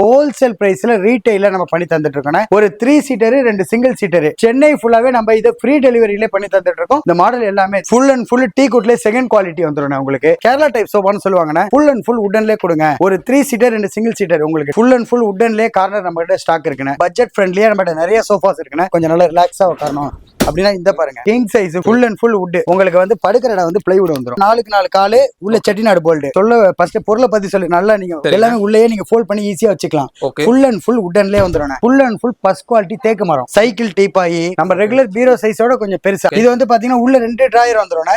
Wholesale பிரைஸ்ல ரீட்டைல நம்ம பண்ணி தந்துட்டு இருக்கோம். ஒரு 3 சீட்டர் 2 சிங்கிள் சீட்டர் சென்னை ஃபுல்லாவே நம்ம இதை ஃப்ரீ டெலிவரியில பண்ணி தந்துட்டு இருக்கோம். இந்த மாடல் எல்லாமே ஃபுல் அண்ட் ஃபுல் டீ குட்ல செகண்ட் குவாலிட்டி வந்துரும். உங்களுக்கு கேரளா டைப் சோபான்னு சொல்லுவாங்க. ஃபுல் அண்ட் ஃபுல் உட்டன்லே கொடுங்க. ஒரு 3 சீட்டர் 2 சிங்கிள் சீட்டர் உங்களுக்கு ஃபுல் அண்ட் ஃபுல் உட்டன்லே கார்னர் நம்ம கிட்ட ஸ்டாக் இருக்குன்னு. பட்ஜெட் ஃப்ரெண்ட்லியா நம்ம நிறைய சோஃபாஸ் இருக்குன்னு. கொஞ்சம் நல்லா ரிலாக்ஸா உட்காரணும் அப்படின்னா இந்த பாருங்க king size full and full would. உங்களுக்கு வந்து படுக்கிற இடம் வந்து பிளைவுட் வந்துரும். 4x4 காலு உள்ள செட்டிநாடு போல்டு. சொல்ல ஃபர்ஸ்ட் பொருளை பத்தி சொல்லி நல்லா நீங்க எல்லாமே உள்ளே நீங்க ஃபோல்ட் பண்ணி ஈஸியா வச்சுக்கலாம். ஃபுல் அண்ட் ஃபுல் உட்டன்லே வந்துரும். Full and full first quality தேக்கு மரம். சைக்கிள் டீப்பாயி நம்ம ரெகுலர் பீரோ சைஸோட கொஞ்சம் பெருசா. இது வந்து பாத்தீங்கன்னா உள்ள 2 டிராயர் வந்துரும்.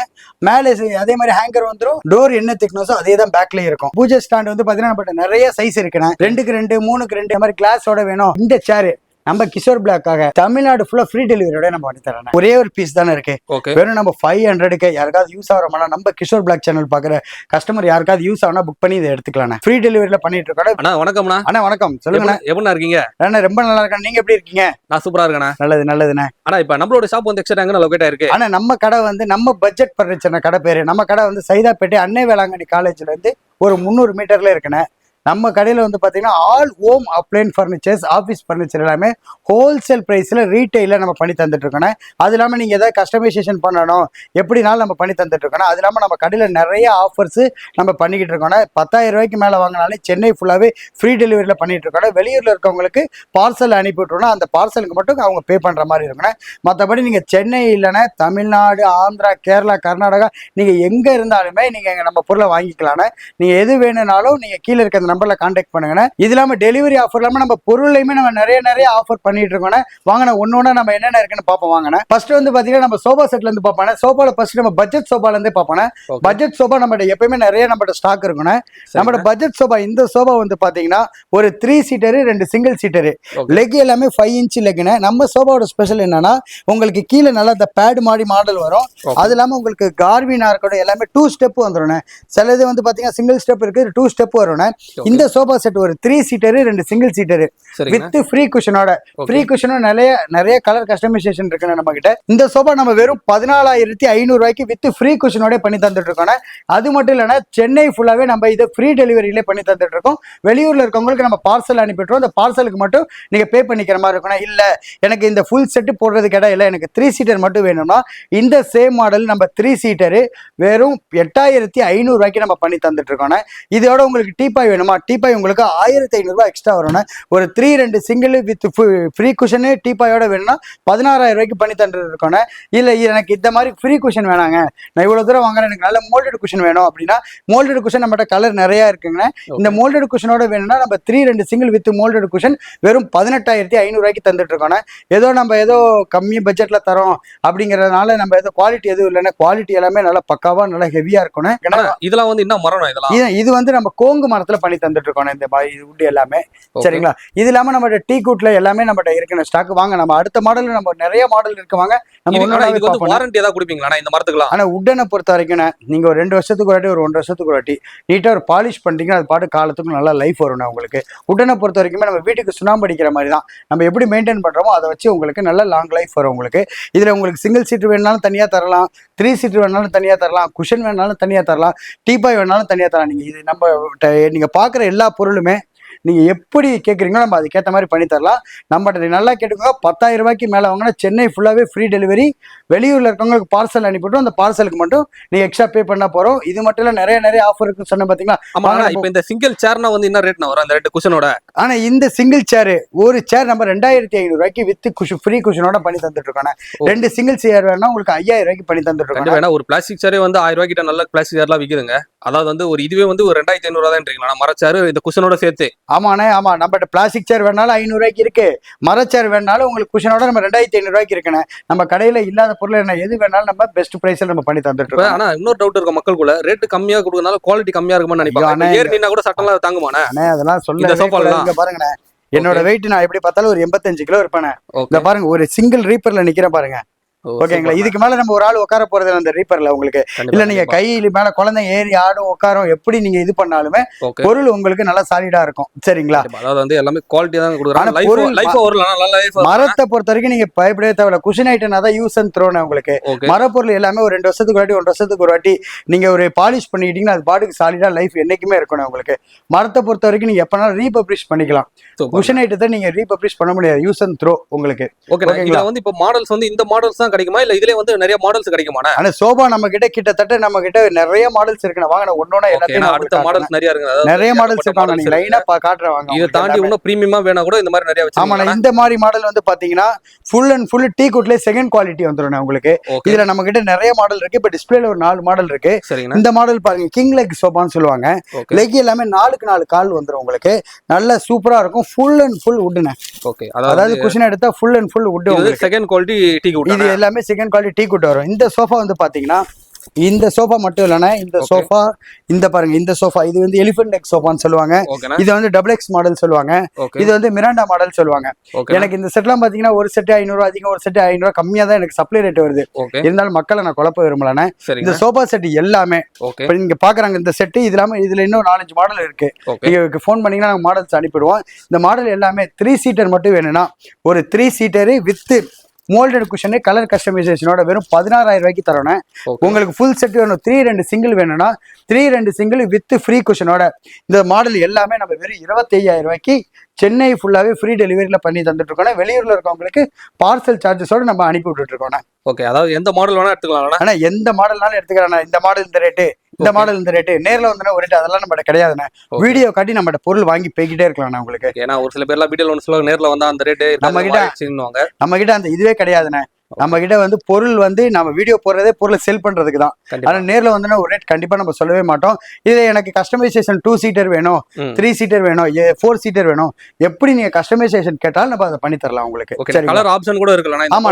மேலே அதே மாதிரி ஹேங்கர் வந்துரும். டோர் என்ன திக்னஸோ அதே தான் பேக்ல இருக்கும். பூஜை ஸ்டாண்ட் வந்து பாத்தீங்கன்னா நம்ம நிறைய சைஸ் இருக்குண்ணா. 2x2 3x2 மாதிரி கிளாஸோட வேணும். இந்த சேர் நம்ம கிஷோர் பிளாக்காக தமிழ்நாடு ஃபுல்லா ஃப்ரீ டெலிவரியோட நம்ம பண்ணி தரோம். ஒரே ஒரு பீஸ் தானே இருக்கு. வெறும் நம்ம 500க்கு யாருக்காவது யூஸ் ஆகிறோம்னா நம்ம கிஷோர் பிளாக் சேனல் பாக்குற கஸ்டமர் யாருக்காவது யூஸ் ஆகணும் புக் பண்ணி இதை எடுத்துக்கலாம். ஃப்ரீ டெலிவரியில பண்ணிட்டு இருக்கோம். அண்ணா வணக்கம்ண்ணா. அண்ணா வணக்கம். சொல்லுங்க எப்படி இருக்கீங்க? அண்ணா ரொம்ப நல்லா இருக்கேன். நீங்க எப்படி இருக்கீங்க? நான் சூப்பரா இருக்கேன். நல்லது நல்லதுண்ணே. ஆனா இப்ப நம்மளோட ஷாப் வந்து எக்ஸ்ட்ரா எங்க லொகேட் ஆயிருக்கு? ஆனா நம்ம கடை வந்து நம்ம பட்ஜெட் பர்னிச்சர் கடை பேரு. நம்ம கடை வந்து சைதாப்பேட்டை அன்னை வேளாங்கண்ணி காலேஜ்ல இருந்து ஒரு 300 மீட்டர்ல இருக்குண்ணே. நம்ம கடையில வந்து பாத்தீங்கன்னா all home appliance furnitures office furniture எல்லாமே ஹோல்சேல் பிரைஸ்ல ரீட்டைல நம்ம பண்ணி தந்துட்டு இருக்கோம். அது இல்லாம நீங்க ஏதாவது கஸ்டமைசேஷன் பண்ணணும் எப்படினாலும் நம்ம பண்ணி தந்துட்டு இருக்கோம். அது இல்லாம நம்ம கடையில நிறைய ஆஃபர்ஸ் நம்ம பண்ணிக்கிட்டு இருக்கோம். 10,000 ரூபாய்க்கு மேல வாங்கினாலே சென்னை ஃபுல்லாவே ஃப்ரீ டெலிவரியில பண்ணிட்டு இருக்கோம். வெளியூர்ல இருக்கவங்களுக்கு பார்சல் அனுப்பி விட்டுருவோம். அந்த பார்சலுக்கு மட்டும் அவங்க பே பண்ற மாதிரி இருக்கணும். மற்றபடி நீங்க சென்னை இல்லைன்னா தமிழ்நாடு ஆந்திரா கேரளா கர்நாடகா நீங்க எங்க இருந்தாலுமே நீங்க நம்ம பொருளை வாங்கிக்கலாம். நீங்க எது வேணும்னாலும் நீங்க கீழே இருக்க நம்பர்ல கான்டாக்ட் பண்ணுங்க. இது இல்லாம டெலிவரி ஆஃபர் இல்லாம நம்ம பொருளையுமே நம்ம நிறைய ஆஃபர் பண்ணிட்டு இருக்கோம். வாங்கின ஒன்னொன்னா நம்ம என்னென்ன இருக்குன்னு பாப்போம். வாங்கின ஃபர்ஸ்ட் வந்து பாத்தீங்கன்னா நம்ம சோபா செட்ல இருந்து பாப்பானே. சோபால ஃபர்ஸ்ட் நம்ம பட்ஜெட் சோபால இருந்தே பாப்பானே. பட்ஜெட் சோபா நம்ம எப்பயுமே நிறைய நம்ம ஸ்டாக் இருக்கணும். நம்ம பட்ஜெட் சோபா இந்த சோபா வந்து பாத்தீங்கன்னா ஒரு 3 சீட்டர் 2 சிங்கிள் சீட்டர் லெக் எல்லாமே 5 இன்ச் லெக்னு. நம்ம சோபாவோட ஸ்பெஷல் என்னன்னா உங்களுக்கு கீழே நல்லா இந்த பேட் மாதிரி மாடல் வரும். அது இல்லாம உங்களுக்கு கார்வினா இருக்கட்டும் எல்லாமே 2 ஸ்டெப் வந்துடும். சிலது வந்து பாத்தீங்கன்னா சிங்கிள் ஸ்டெப் இருக்கு 2 ஸ்டெப் வரும். இந்த சோபா செட் ஒரு 3 seater 2 single seater with free குஷனோட. ஃப்ரீ குஷனும் நிறைய கலர் கஸ்டமைசேஷன் இருக்கு நம்ம கிட்ட. இந்த சோபா நம்ம வெறும் 14,500 ரூபாய்க்கு வித் ஃப்ரீ குஷனோட பண்ணி தந்துட்டு இருக்கோம். அது மட்டும் இல்லைன்னா சென்னை ஃபுல்லாவே நம்ம இதை ஃப்ரீ டெலிவரியிலே பண்ணி தந்துட்டு இருக்கோம். வெளியூர்ல இருக்கவங்களுக்கு நம்ம பார்சல் அனுப்பிட்டுருவோம். அந்த பார்சலுக்கு மட்டும் நீங்க பே பண்ணிக்கிற மாதிரி இருக்கணும். இல்ல எனக்கு இந்த ஃபுல் செட் போடுறதுக்கு இடம் இல்லை எனக்கு 3 சீட்டர் மட்டும் வேணும்னா இந்த சேம் மாடல் நம்ம 3 சீட்டர் வெறும் 8,500 ரூபாய்க்கு நம்ம பண்ணி தந்துட்டு இருக்கோம். இதோட உங்களுக்கு டீபாய் வேணுமா? டீபாய் உங்களுக்கு 1,500 ரூபாய் எக்ஸ்ட்ரா வரும். ஒரு 3 சிங்கிள் வித் ஃப்ரீ குஷனு டீபாயோட வேணும்னா 16,000 ரூபாய்க்கு பண்ணி தந்துட்டு இருக்கோம். இல்ல எனக்கு இந்த மாதிரி ஃப்ரீ குஷன் வேணாங்க, நான் இவ்வளவு தூரம் வாங்குறேன், எனக்கு நல்ல மோல்டட் குஷன் வேணும் அப்படின்னா மோல்டட் குஷன் நம்மகிட்ட கலர் நிறைய இருக்குங்க. இந்த மோல்டட் குஷனோட வேணும்னா நம்ம 3 சிங்கிள் வித் மோல்டட் குஷன் வெறும் 18,500 ரூபாய்க்கு தந்துட்டு இருக்கோம். ஏதோ கம்மி பட்ஜெட்ல தரோம் அப்படிங்கறதுனால நம்ம ஏதோ குவாலிட்டி எதுவும் இல்லைன்னா குவாலிட்டி எல்லாமே நல்லா பக்காவா நல்லா ஹெவியா இருக்கணும். இதெல்லாம் வந்து என்ன மரம்? இது வந்து நம்ம கோங்கு மரத்துல பண்ணி தந்துட்டு இருக்கோம். இந்த வுட் எல்லாமே சரிங்களா. இது இல்லாம நம்ம டீ குட்ல எல்லாமே நம்ம இருக்கு ஸ்டாக். வாங்க நம்ம அடுத்த மாடல் நம்ம நிறைய மாடல் இருக்கு. வாங்க நம்ம வாரண்டி ஏதாவது கொடுப்பீங்களா இந்த மரத்துக்குலாம்? ஆனா உட்டனை பொறுத்த வரைக்கும் நீங்க ஒரு 2 வருஷத்துக்கு ஒரு வாட்டி ஒரு 1.5 வருஷத்துக்கு ஒரு வாட்டி நீட்டா ஒரு பாலிஷ் பண்ணிட்டீங்கன்னா அது பாட்டு காலத்துக்கு நல்லா லைஃப் வரும். உங்களுக்கு உட்டனை பொறுத்த வரைக்குமே நம்ம வீட்டுக்கு சுண்ணாம்பு அடிக்கிற மாதிரி தான். நம்ம எப்படி மெயின்டைன் பண்றோமோ அதை வச்சு உங்களுக்கு நல்ல லாங் லைஃப் வரும். உங்களுக்கு இதுல உங்களுக்கு சிங்கிள் சீட் வேணாலும் தனியா தரலாம், 3 சீட் வேணாலும் தனியா தரலாம், குஷன் வேணாலும் தனியா தரலாம், டீபாய் வேணாலும் தனியா தரலாம். நீங்க இது நீங்க பாக்குற எல்லா பொருளுமே நீங்க எப்படி கேட்குறீங்களோ நம்ம அதுக்கேற்ற மாதிரி பண்ணி தரலாம். நம்மகிட்ட நல்லா கேட்டுக்கோங்க. 10,000 ரூபாய்க்கு மேலே வாங்கினா சென்னை ஃபுல்லாவே ஃப்ரீ டெலிவரி. வெளியூர்ல இருக்கவங்களுக்கு பார்சல் அனுப்பிவிட்டோம். அந்த பார்சலுக்கு மட்டும் நீங்க எக்ஸ்ட்ரா பே பண்ணா போறோம். இது மட்டும் இல்ல நிறைய ஆஃபர் இருக்குன்னு சொன்ன பாத்தீங்களா. இப்போ இந்த சிங்கிள் சேர்னா வந்து என்ன ரேட்னா வரும் அந்த 2 குஷனோட? ஆனா இந்த சிங்கிள் சேர் ஒரு சேர் நம்ம 2,500 ரூபாய்க்கு வித் ஃப்ரீ குஷனோட பண்ணி தந்துட்டு இருக்கோம். 2 சிங்கிள் சேர் வேணா உங்களுக்கு 5,000 ரூபாய்க்கு பண்ணி தந்துட்டு இருக்கோம். ஒரு பிளாஸ்டிக் சேரே வந்து 1,000 ரூபாய்க்கு நல்ல பிளாஸ்டிக் சேர்லாம் விற்குதுங்க. அதாவது வந்து ஒரு இதுவே வந்து ஒரு 2,500 ரூபா தான் மரச்சாரு இந்த குஷனோட சேர்த்து. ஆமாண்ணே ஆமா. நம்ம பிளாஸ்டிக் சேர் வேணாலும் 500 ரூபாய்க்கு இருக்கு, மரச்சேர் வேணாலும் உங்களுக்கு குஷனோட நம்ம 2,500 ரூபாய்க்கு இருக்குன்னு. நம்ம கடையில இல்லாத பொருள் என்ன எது வேணாலும் நம்ம பெஸ்ட் பிரைஸ்ல நம்ம பண்ணி தந்துட்டு இருக்கோம். ஆனா இன்னொரு டவுட் இருக்க மக்களுக்குள்ள ரேட் கம்மியா கொடுக்கறதுனால குவாலிட்டி கம்மியா இருக்கும்னு நினைப்பாங்க. ஏர்னினா கூட சட்டலாம் தாங்குமானே? அதெல்லாம் சொல்ல பாருங்க. என்னோட வெயிட் நான் எப்படி பார்த்தாலும் ஒரு 85 கிலோ இருப்பேன். இந்த பாருங்க ஒரு சிங்கிள் ரீப்பர்ல நிக்கிறேன் பாருங்க. ஓகேங்களா. இதுக்கு மேல நம்ம ஒரு ஆள் உட்கார போறது அந்த ரீப்பர்ல உங்களுக்கு இல்ல நீங்க கையில மேல குழந்தை ஏறி ஆடும் உட்காரும் எப்படி நீங்க இது பண்ணாலுமே பொருள் உங்களுக்கு நல்லா சாலிடா இருக்கும். சரிங்களா. அதாவது வந்து எல்லாமே குவாலிட்டியா தான் கொடுக்குறாங்க. மரத்தை பொறுத்த வரைக்கும் நீங்க பயப்படவே தேவையில்ல. குஷன் ஐட்டம் தான் யூஸ் அண்ட் த்ரோன் உங்களுக்கு. மரப்பொருள் எல்லாமே ஒரு 2 வருஷத்துக்கு ஒரு வாட்டி 1 வருஷத்துக்கு ஒரு வாட்டி நீங்க ஒரு பாலிஷ் பண்ணிக்கிட்டீங்கன்னா அது பாட்டுக்கு சாலிடா லைஃப் என்னைக்குமே இருக்கணும் உங்களுக்கு. மரத்தை பொறுத்த வரைக்கும் நீங்க எப்பனாலும் ரீபப்ளிஷ் பண்ணிக்கலாம். குஷன் ஐட்டத்தை நீங்க ரீபப்ளிஷ் பண்ண முடியாது. யூஸ் அண்ட் த்ரோ உங்களுக்கு. ஓகேங்களா. வந்து இப்போ மாடல்ஸ் வந்து இந்த மாடல்ஸ் தான் கிடைக்குமா இல்ல இதுலயே வந்து நிறைய மாடல்ஸ் கிடைக்குமா? ஆனா சோபா நம்ம கிட்ட கிட்டத்தட்ட நம்ம கிட்ட நிறைய மாடல்ஸ் இருக்கு. வாங்க ஒன்னொன்னா எல்லாத்தையும் அடுத்த மாடல்ஸ் நிறைய இருக்கு. நிறைய மாடல்ஸ் இருக்காங்க. நீங்க லைனா காட்டுறேன் வாங்க. இத தாண்டி இன்னும் பிரீமியமா வேணா கூட இந்த மாதிரி நிறைய வச்சிருக்காங்க. ஆமா இந்த மாதிரி மாடல் வந்து பாத்தீங்கன்னா ஃபுல் அண்ட் ஃபுல் டீ குட்லயே செகண்ட் குவாலிட்டி வந்துரும் உங்களுக்கு. இதுல நம்ம கிட்ட நிறைய மாடல் இருக்கு. இப்ப டிஸ்பிளேல ஒரு 4 மாடல் இருக்கு. இந்த மாடல் பாருங்க கிங் லெக் சோபான்னு சொல்லுவாங்க. லெக் எல்லாமே 4க்கு 4 கால் வந்துரும் உங்களுக்கு. நல்ல சூப்பரா இருக்கும். ஃபுல் அண்ட் ஃபுல் வுட்னே. ஓகே. அதாவது குஷன் எடுத்தா ஃபுல் அண்ட் ஃபுல் வுட். இது செகண்ட் குவாலிட்டி டீ குட். இது எல்லாமே செகண்ட் குவாலிட்டி டீ குட் வரும். இந்த சோஃபா வந்து பாத்தீங்கன்னா இந்த சோஃபா மட்டும் இல்லைன்னா இந்த சோஃபா இந்த பாருங்க இந்த சோஃபா இது வந்து எலிஃபென்ட் நெக் சோஃபான்னு சொல்லுவாங்க. இது வந்து டபுள் எக்ஸ் மாடல் சொல்லுவாங்க. இது வந்து மிராண்டா மாடல் சொல்லுவாங்க. எனக்கு இந்த செட்லாம் பாத்தீங்கன்னா ஒரு செட் 500 அதிகம் ஒரு செட் 500 கம்மியா தான் எனக்கு சப்ளை ரேட் வருது. இருந்தாலும் மக்களை நான் குழப்ப விரும்பலனே. இந்த சோஃபா செட் எல்லாமே இப்ப நீங்க பாக்குறாங்க இந்த செட் இது இல்லாம இதுல இன்னும் 4-5 மாடல் இருக்கு. நீங்க போன் பண்ணீங்கன்னா நாங்க மாடல்ஸ் அனுப்பிடுவோம். இந்த மாடல் எல்லாமே 3 சீட்டர் மட்டும் வேணும்னா ஒரு 3 seater with moulded cushion colour கஸ்டமைசேஷனோட வெறும் 16,000 ரூபாய்க்கு தரணும். உங்களுக்கு ஃபுல் செட் வேணும் 3 சிங்கிள் வேணும்னா 3 சிங்கிள் வித் ஃப்ரீ குஷனோட. இந்த மாடல் எல்லாமே நம்ம வெறும் 25,000 ரூபாய்க்கு சென்னை ஃபுல்லாவே ஃப்ரீ டெலிவரியில பண்ணி தந்துட்டு இருக்கோம். வெளியூர்ல இருக்கவங்களுக்கு பார்சல் சார்ஜஸோட நம்ம அனுப்பி விட்டுட்டு இருக்கோம். ஓகே. அதாவது எந்த மாடல் வேணா எடுத்துக்கலாம். ஆனா எந்த மாடல்னாலும் எடுத்துக்கலாம். இந்த மாடல் இந்த ரேட்டு இந்த மாடல் இந்த ரேட்டு நேரில் வந்து ஒரு ரேட்டு அதெல்லாம் நம்ம கிடையாதுண்ணே. வீடியோ காட்டி நம்ம பொருள் வாங்கி போய்கிட்டே இருக்கலாம் உங்களுக்கு. ஏன்னா ஒரு சில பேர்லாம் வீடியோல ஒன்று சொல்லுவாங்க நேரில் வந்தா அந்த ரேட்டு நம்ம கிட்ட அந்த இதுவே கிடையாதுண்ணே. நம்ம கிட்ட வந்து பொருள் வந்து நம்ம வீடியோ போடுறதே பொருளை செல் பண்றதுக்கு தான். ஆனா நேர்ல வந்து ஒரு ரேட் கண்டிப்பா நம்ம சொல்லவே மாட்டோம். இதுல எனக்கு கஸ்டமைசேஷன் 2 சீட்டர் வேணும் 3 சீட்டர் வேணும் 4 சீட்டர் வேணும் எப்படி நீங்க கஸ்டமைசேஷன் கேட்டாலும் நம்ம அதை பண்ணி தரலாம் உங்களுக்கு. கலர் ஆப்ஷன் கூட இருக்கலாம். ஆமா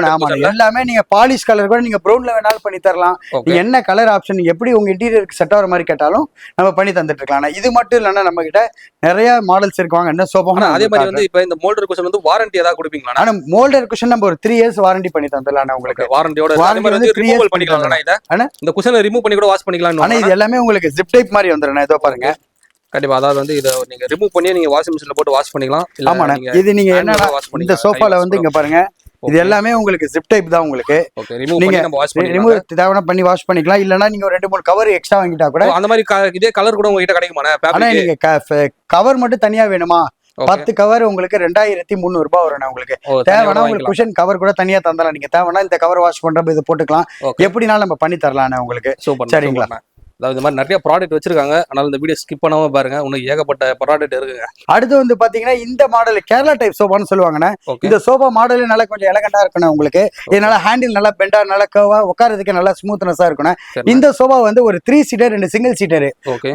எல்லாமே நீங்க பாலிஷ் கலர் கூட நீங்க ப்ரௌன்ல வேணாலும் பண்ணி தரலாம். நீங்க என்ன கலர் ஆப்ஷன் நீங்க எப்படி உங்க இன்டீரியருக்கு செட் ஆகிற மாதிரி கேட்டாலும் நம்ம பண்ணி தந்துட்டு இருக்கலாம். இது மட்டும் இல்லைன்னா நம்ம கிட்ட நிறைய மாடல்ஸ் இருக்குவாங்க. என்ன சோபா அதே மாதிரி வந்து இப்ப இந்த மோல்டர் குஷன் வந்து வாரண்டி ஏதாவது கொடுப்பீங்களா? ஆனா மோல்டர் குஷன் நம்ம ஒரு 3 இயர்ஸ் வாரண்டி பண்ணி தந்துடலாம் உங்களுக்கு. வாரண்டியோட ரிமூவல் பண்ணிக்கலாம். இந்த குஷனை ரிமூவ் பண்ணி கூட வாஷ் பண்ணிக்கலாம். ஆனா இது எல்லாமே உங்களுக்கு ஜிப் டைப் மாதிரி வந்துரும். இதோ பாருங்க. கண்டிப்பா. அதாவது வந்து இத நீங்க ரிமூவ் பண்ணி நீங்க வாஷிங் மெஷின்ல போட்டு வாஷ் பண்ணிக்கலாம். ஆமாண்ணே. இது நீங்க என்ன இந்த சோஃபால வந்து இங்க பாருங்க இது எல்லாமே உங்களுக்கு ஜிப் டைப் தான் உங்களுக்கு. நீங்க ரிமூவ் தேவையான பண்ணி வாஷ் பண்ணிக்கலாம். இல்லனா நீங்க ஒரு 2-3 கவர் எக்ஸ்ட்ரா வாங்கிட்டா கூட அந்த மாதிரி இதே கலர் கூட உங்ககிட்ட கிடைக்குமாண்ணே? ஆனா நீங்க கவர் மட்டும் தனியா வேணுமா 10 கவர் உங்களுக்கு 2,300 ரூபாய் வரும். உங்களுக்கு தேவைன்னா உங்களுக்கு குஷன் கவர் கூட தனியா தந்தலாம். நீங்க தேவைன்னா இந்த கவர் வாஷ் பண்றப்ப இது போட்டுக்கலாம். எப்படினாலும் நம்ம பண்ணி தரலாம் உங்களுக்கு. சரிங்களா. அதாவது இந்த மாதிரி நிறைய ப்ராடக்ட் வச்சிருக்காங்க. அதனால இந்த வீடியோ ஸ்கிப் பண்ணாம பாருங்க. இன்னும் ஏகப்பட்ட ப்ராடக்ட் இருக்குங்க. அடுத்து வந்து பாத்தீங்கன்னா இந்த மாடல் கேரளா டைப் சோபான்னு சொல்லுவாங்கண்ணே. இந்த சோபா மாடல் நல்லா கொஞ்சம் எலகண்டா இருக்கணும் உங்களுக்கு. இதனால ஹேண்டில் நல்லா பெண்டா நல்லா கர்வா உட்காரதுக்கு நல்லா ஸ்மூத்னஸா இருக்கணும். இந்த சோபா வந்து ஒரு 3 சீட்டர் 2 சிங்கிள் சீட்டர்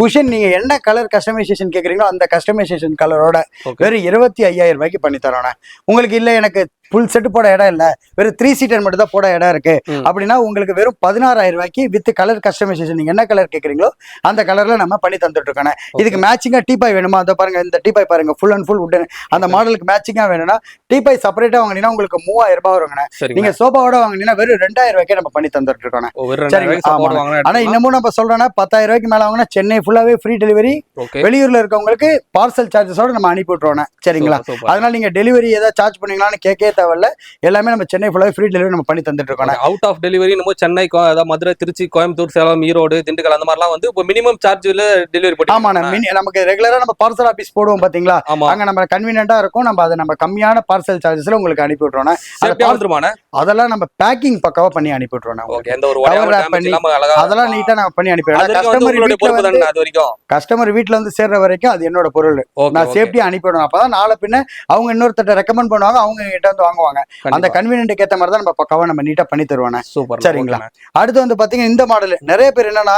குஷன் நீங்க என்ன கலர் கஸ்டமைசேஷன் கேக்குறீங்களோ அந்த கஸ்டமைசேஷன் கலரோட வெறும் 25,000 ரூபாய்க்கு பண்ணி தரோண்ணே. உங்களுக்கு இல்ல எனக்கு ஃபுல் செட் போட இடம் இல்ல வெறும் 3 சீட்டர் மட்டும் தான் போட இடம் இருக்கு அப்படின்னா உங்களுக்கு வெறும் 16,000 ரூபாய்க்கு வித் கலர் கஸ்டமைசேஷன் நீங்க என்ன கலர் கேக்குறீங்களோ அந்த கலர்ல நம்ம பண்ணி தந்துட்டு இருக்கோம். இதுக்கு மேட்சிங்கா டீபாய் வேணுமா அதை பாருங்க. இந்த டீபாய் பாருங்க ஃபுல் அண்ட் ஃபுல் வுட். அந்த மாடலுக்கு மேட்சிங்கா வேணும்னா டீபாய் செப்பரேட்டா வாங்கினீங்கன்னா உங்களுக்கு 3,000 ரூபாய் வருங்க. நீங்க சோபாவோட வாங்கினீங்கன்னா வெறும் 2,000 ரூபாய்க்கு நம்ம பண்ணி தந்துட்டு இருக்கோம். ஆனா இன்னமும் நம்ம சொல்றோம்னா 10,000 ரூபாய்க்கு மேல வாங்கினா சென்னை ஃபுல்லாவே ஃப்ரீ டெலிவரி. வெளியூர்ல இருக்கவங்களுக்கு பார்சல் சார்ஜஸோட நம்ம அனுப்பி விட்டுறோம். சரிங்களா. அதனால நீங்க டெலிவரி ஏதாவது சார்ஜ் பண்ணீங்களான்னு கேட்கவே தேவையில்ல. எல்லாமே நம்ம சென்னை ஃபுல்லாவே ஃப்ரீ டெலிவரி நம்ம பண்ணி தந்துட்டு இருக்கோம். அவுட் ஆஃப் டெலிவரி நம்ம சென்னை மதுரை திருச்சி கோயம்புத்தூர் சேலம் ஈரோடு திண்டுக்கல் அந்த மாதிரிலாம் வந்து இப்போ மினிமம் சார்ஜ்ல டெலிவரி போட்டு. ஆமா நமக்கு ரெகுலரா நம்ம பார்சல் ஆபீஸ் போடுவோம் பாத்தீங்களா. அங்க நம்ம கன்வீனியன்ட்டா இருக்கும். நம்ம அதை நம்ம கம்மியான பார்சல் சார்ஜஸ்ல உங்களுக்கு அனுப்பி விட்டுறோம். அதெல்லாம் நம்ம பேக்கிங் பக்காவா பண்ணி அனுப்பி விட்டுறோம். அதெல்லாம் நீட்டா நம்ம பண்ணி அனுப்பி கஸ்டமர் வீட்டுல வந்து சேர்ற வரைக்கும் அது என்னோட பொருள். நான் சேஃப்டியா அனுப்பிவிடுவேன். அப்பதான் நாளை பின்ன அவங்க இன்னொருத்தட்ட ரெக்கமெண்ட் பண்ணுவாங்க. அவங்க கிட்ட வந்து வாங்குவாங்க. அந்த கன்வீனியன்ட் ஏத்த மாதிரி தான் நம்ம பக்காவா நம்ம நீட்டா பண்ணி தருவானே. சரிங்களா. அடுத்து வந்து பாத்தீங்கன்னா இந்த மாடல் நிறைய பேர் என்னன்னா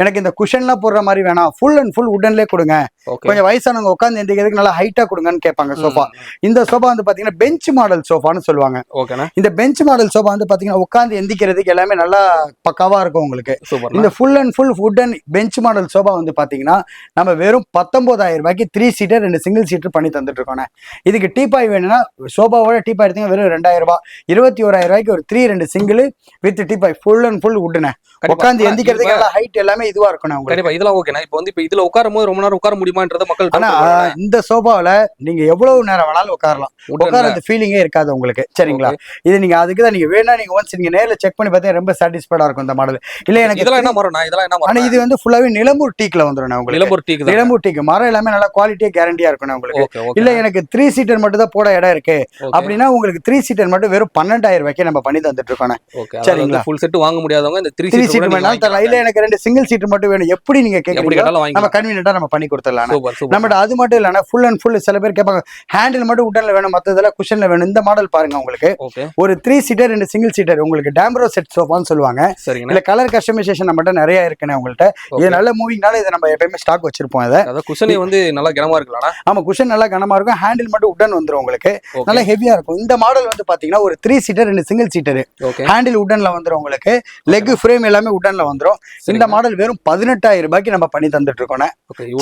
எனக்கு இந்த குஷன்லாம் போடுற மாதிரி வேணாம், ஃபுல் அண்ட் ஃபுல் உடன்லேயே கொடுங்க, ஓகே கொஞ்சம் வயசானவங்க உட்காந்து எந்திக்கிறதுக்கு நல்லா ஹைட்டா கொடுங்கன்னு கேட்பாங்க சோஃபா. இந்த சோஃபா வந்து பாத்தீங்கன்னா பெஞ்ச் மாடல் சோஃபான்னு சொல்லுவாங்க. ஓகேண்ணா. இந்த பெஞ்ச் மாடல் சோஃபா வந்து பாத்தீங்கன்னா உட்காந்து எந்திக்கிறதுக்கு எல்லாமே நல்லா பக்காவா இருக்கும் உங்களுக்கு. சூப்பர். இந்த ஃபுல் அண்ட் ஃபுல் வுடன் பெஞ்ச் மாடல் சோஃபா வந்து பாத்தீங்கன்னா நம்ம வெறும் 19,000 ரூபாய்க்கு 3 சீட்டர் 2 சிங்கிள் சீட்டர் பண்ணி தந்துட்டு இருக்கோம். இதுக்கு டீபாய் வேணும்னா சோஃபாவோட டீபாய் எடுத்தீங்க வெறும் 2,000 ரூபாய். 21,000 ரூபாய்க்கு ஒரு 3 2 single with teapoy full and full வுட்னே உட்காந்து எந்திக்கிறதுக்கு நல்லா ஹைட் எல்லாமே இதுவா இருக்கணும் உங்களுக்கு. கண்டிப்பா இதெல்லாம் ஓகேண்ணா. இப்போ வந்து இதுல உட்காரும் போது ரொம்ப நேரம் உட்கார முடியுமான்றத மக்கள் ஆனா இந்த சோஃபாவில நீங்க எவ்வளவு நேரம் வேணாலும் உட்காரலாம், உட்கார ஃபீலிங்கே இருக்காது உங்களுக்கு. சரிங்களா? இது நீங்க அதுக்கு தான் நீங்க வேணா நீங்க ஒன்ஸ் நீங்க நேர்ல செக் பண்ணி பார்த்தா ரொம்ப சாட்டிஸ்ஃபைடா இருக்கும் இந்த மாடல். இல்ல எனக்கு இதெல்லாம் என்ன மரம்னா? இதெல்லாம் என்ன மரம்? ஆனா இது வந்து ஃபுல்லாவே நிலம்பூர் டீக்ல வந்துரும் உங்களுக்கு. நிலம்பூர் டீக் தான். நிலம்பூர் டீக் மரம் எல்லாமே நல்லா குவாலிட்டியா கேரண்டியா இருக்கணும் உங்களுக்கு. Okay okay. இல்ல எனக்கு 3 சீட்டர் மட்டும் தான் போட இடம் இருக்கு அப்படின்னா உங்களுக்கு 3 சீட்டர் மட்டும் வெறும் 12,000 ரூபாய்க்கு நம்ம பண்ணி தந்துட்டு இருக்கோம். ஓகே. சரிங்களா? ஃபுல் செட் வாங்க முடியாதவங்க இந்த 3 சீட்டர் வேணாலும் தரலாம். இல்ல எனக்கு 2 சிங்கிள் சீட்டர் மட்டும் வேணும், எப்படி நீங்க கேக்குறீங்க நம்ம கன்வீனியன்ட்டா நம்ம பண்ணி கொடுத்துடலாம். நம்மட்ட அது மட்டும் இல்லனா ஃபுல் அண்ட் ஃபுல் சில பேர் கேட்பாங்க ஹேண்டில் மட்டும் உட்டன்ல வேணும், மத்ததெல்லாம் குஷன்ல வேணும். இந்த மாடல் பாருங்க உங்களுக்கு. ஒரு 3 சீட்டர் 2 சிங்கிள் சீட்டர் உங்களுக்கு டேம்ரோ செட் சோஃபான்னு சொல்லுவாங்க. இல்ல கலர் கஸ்டமைசேஷன் நம்மட்ட நிறைய இருக்குனே உங்கள்ட்ட. இது நல்ல மூவிங்னால இத நம்ம எப்பவுமே ஸ்டாக் வச்சிருப்போம். அத குஷனே வந்து நல்லா கனமா இருக்குலடா. ஆமா குஷன் நல்லா கனமா இருக்கும். ஹேண்டில் மட்டும் உடன் வந்துரும் உங்களுக்கு. நல்லா ஹெவியா இருக்கும். இந்த மாடல் வந்து பாத்தீங்கன்னா ஒரு 3 சீட்டர் 2 சிங்கிள் சீட்டர் ஹேண்டில் உடன்ல வந்துரும் உங்களுக்கு. லெக் ஃப்ரேம் எல்லாமே உடன்ல வந்துரும். இந்த மாடல் வெறும் 18,000 ரூபாய்க்கு நம்ம பண்ணி தந்துட்டு இருக்கோம்.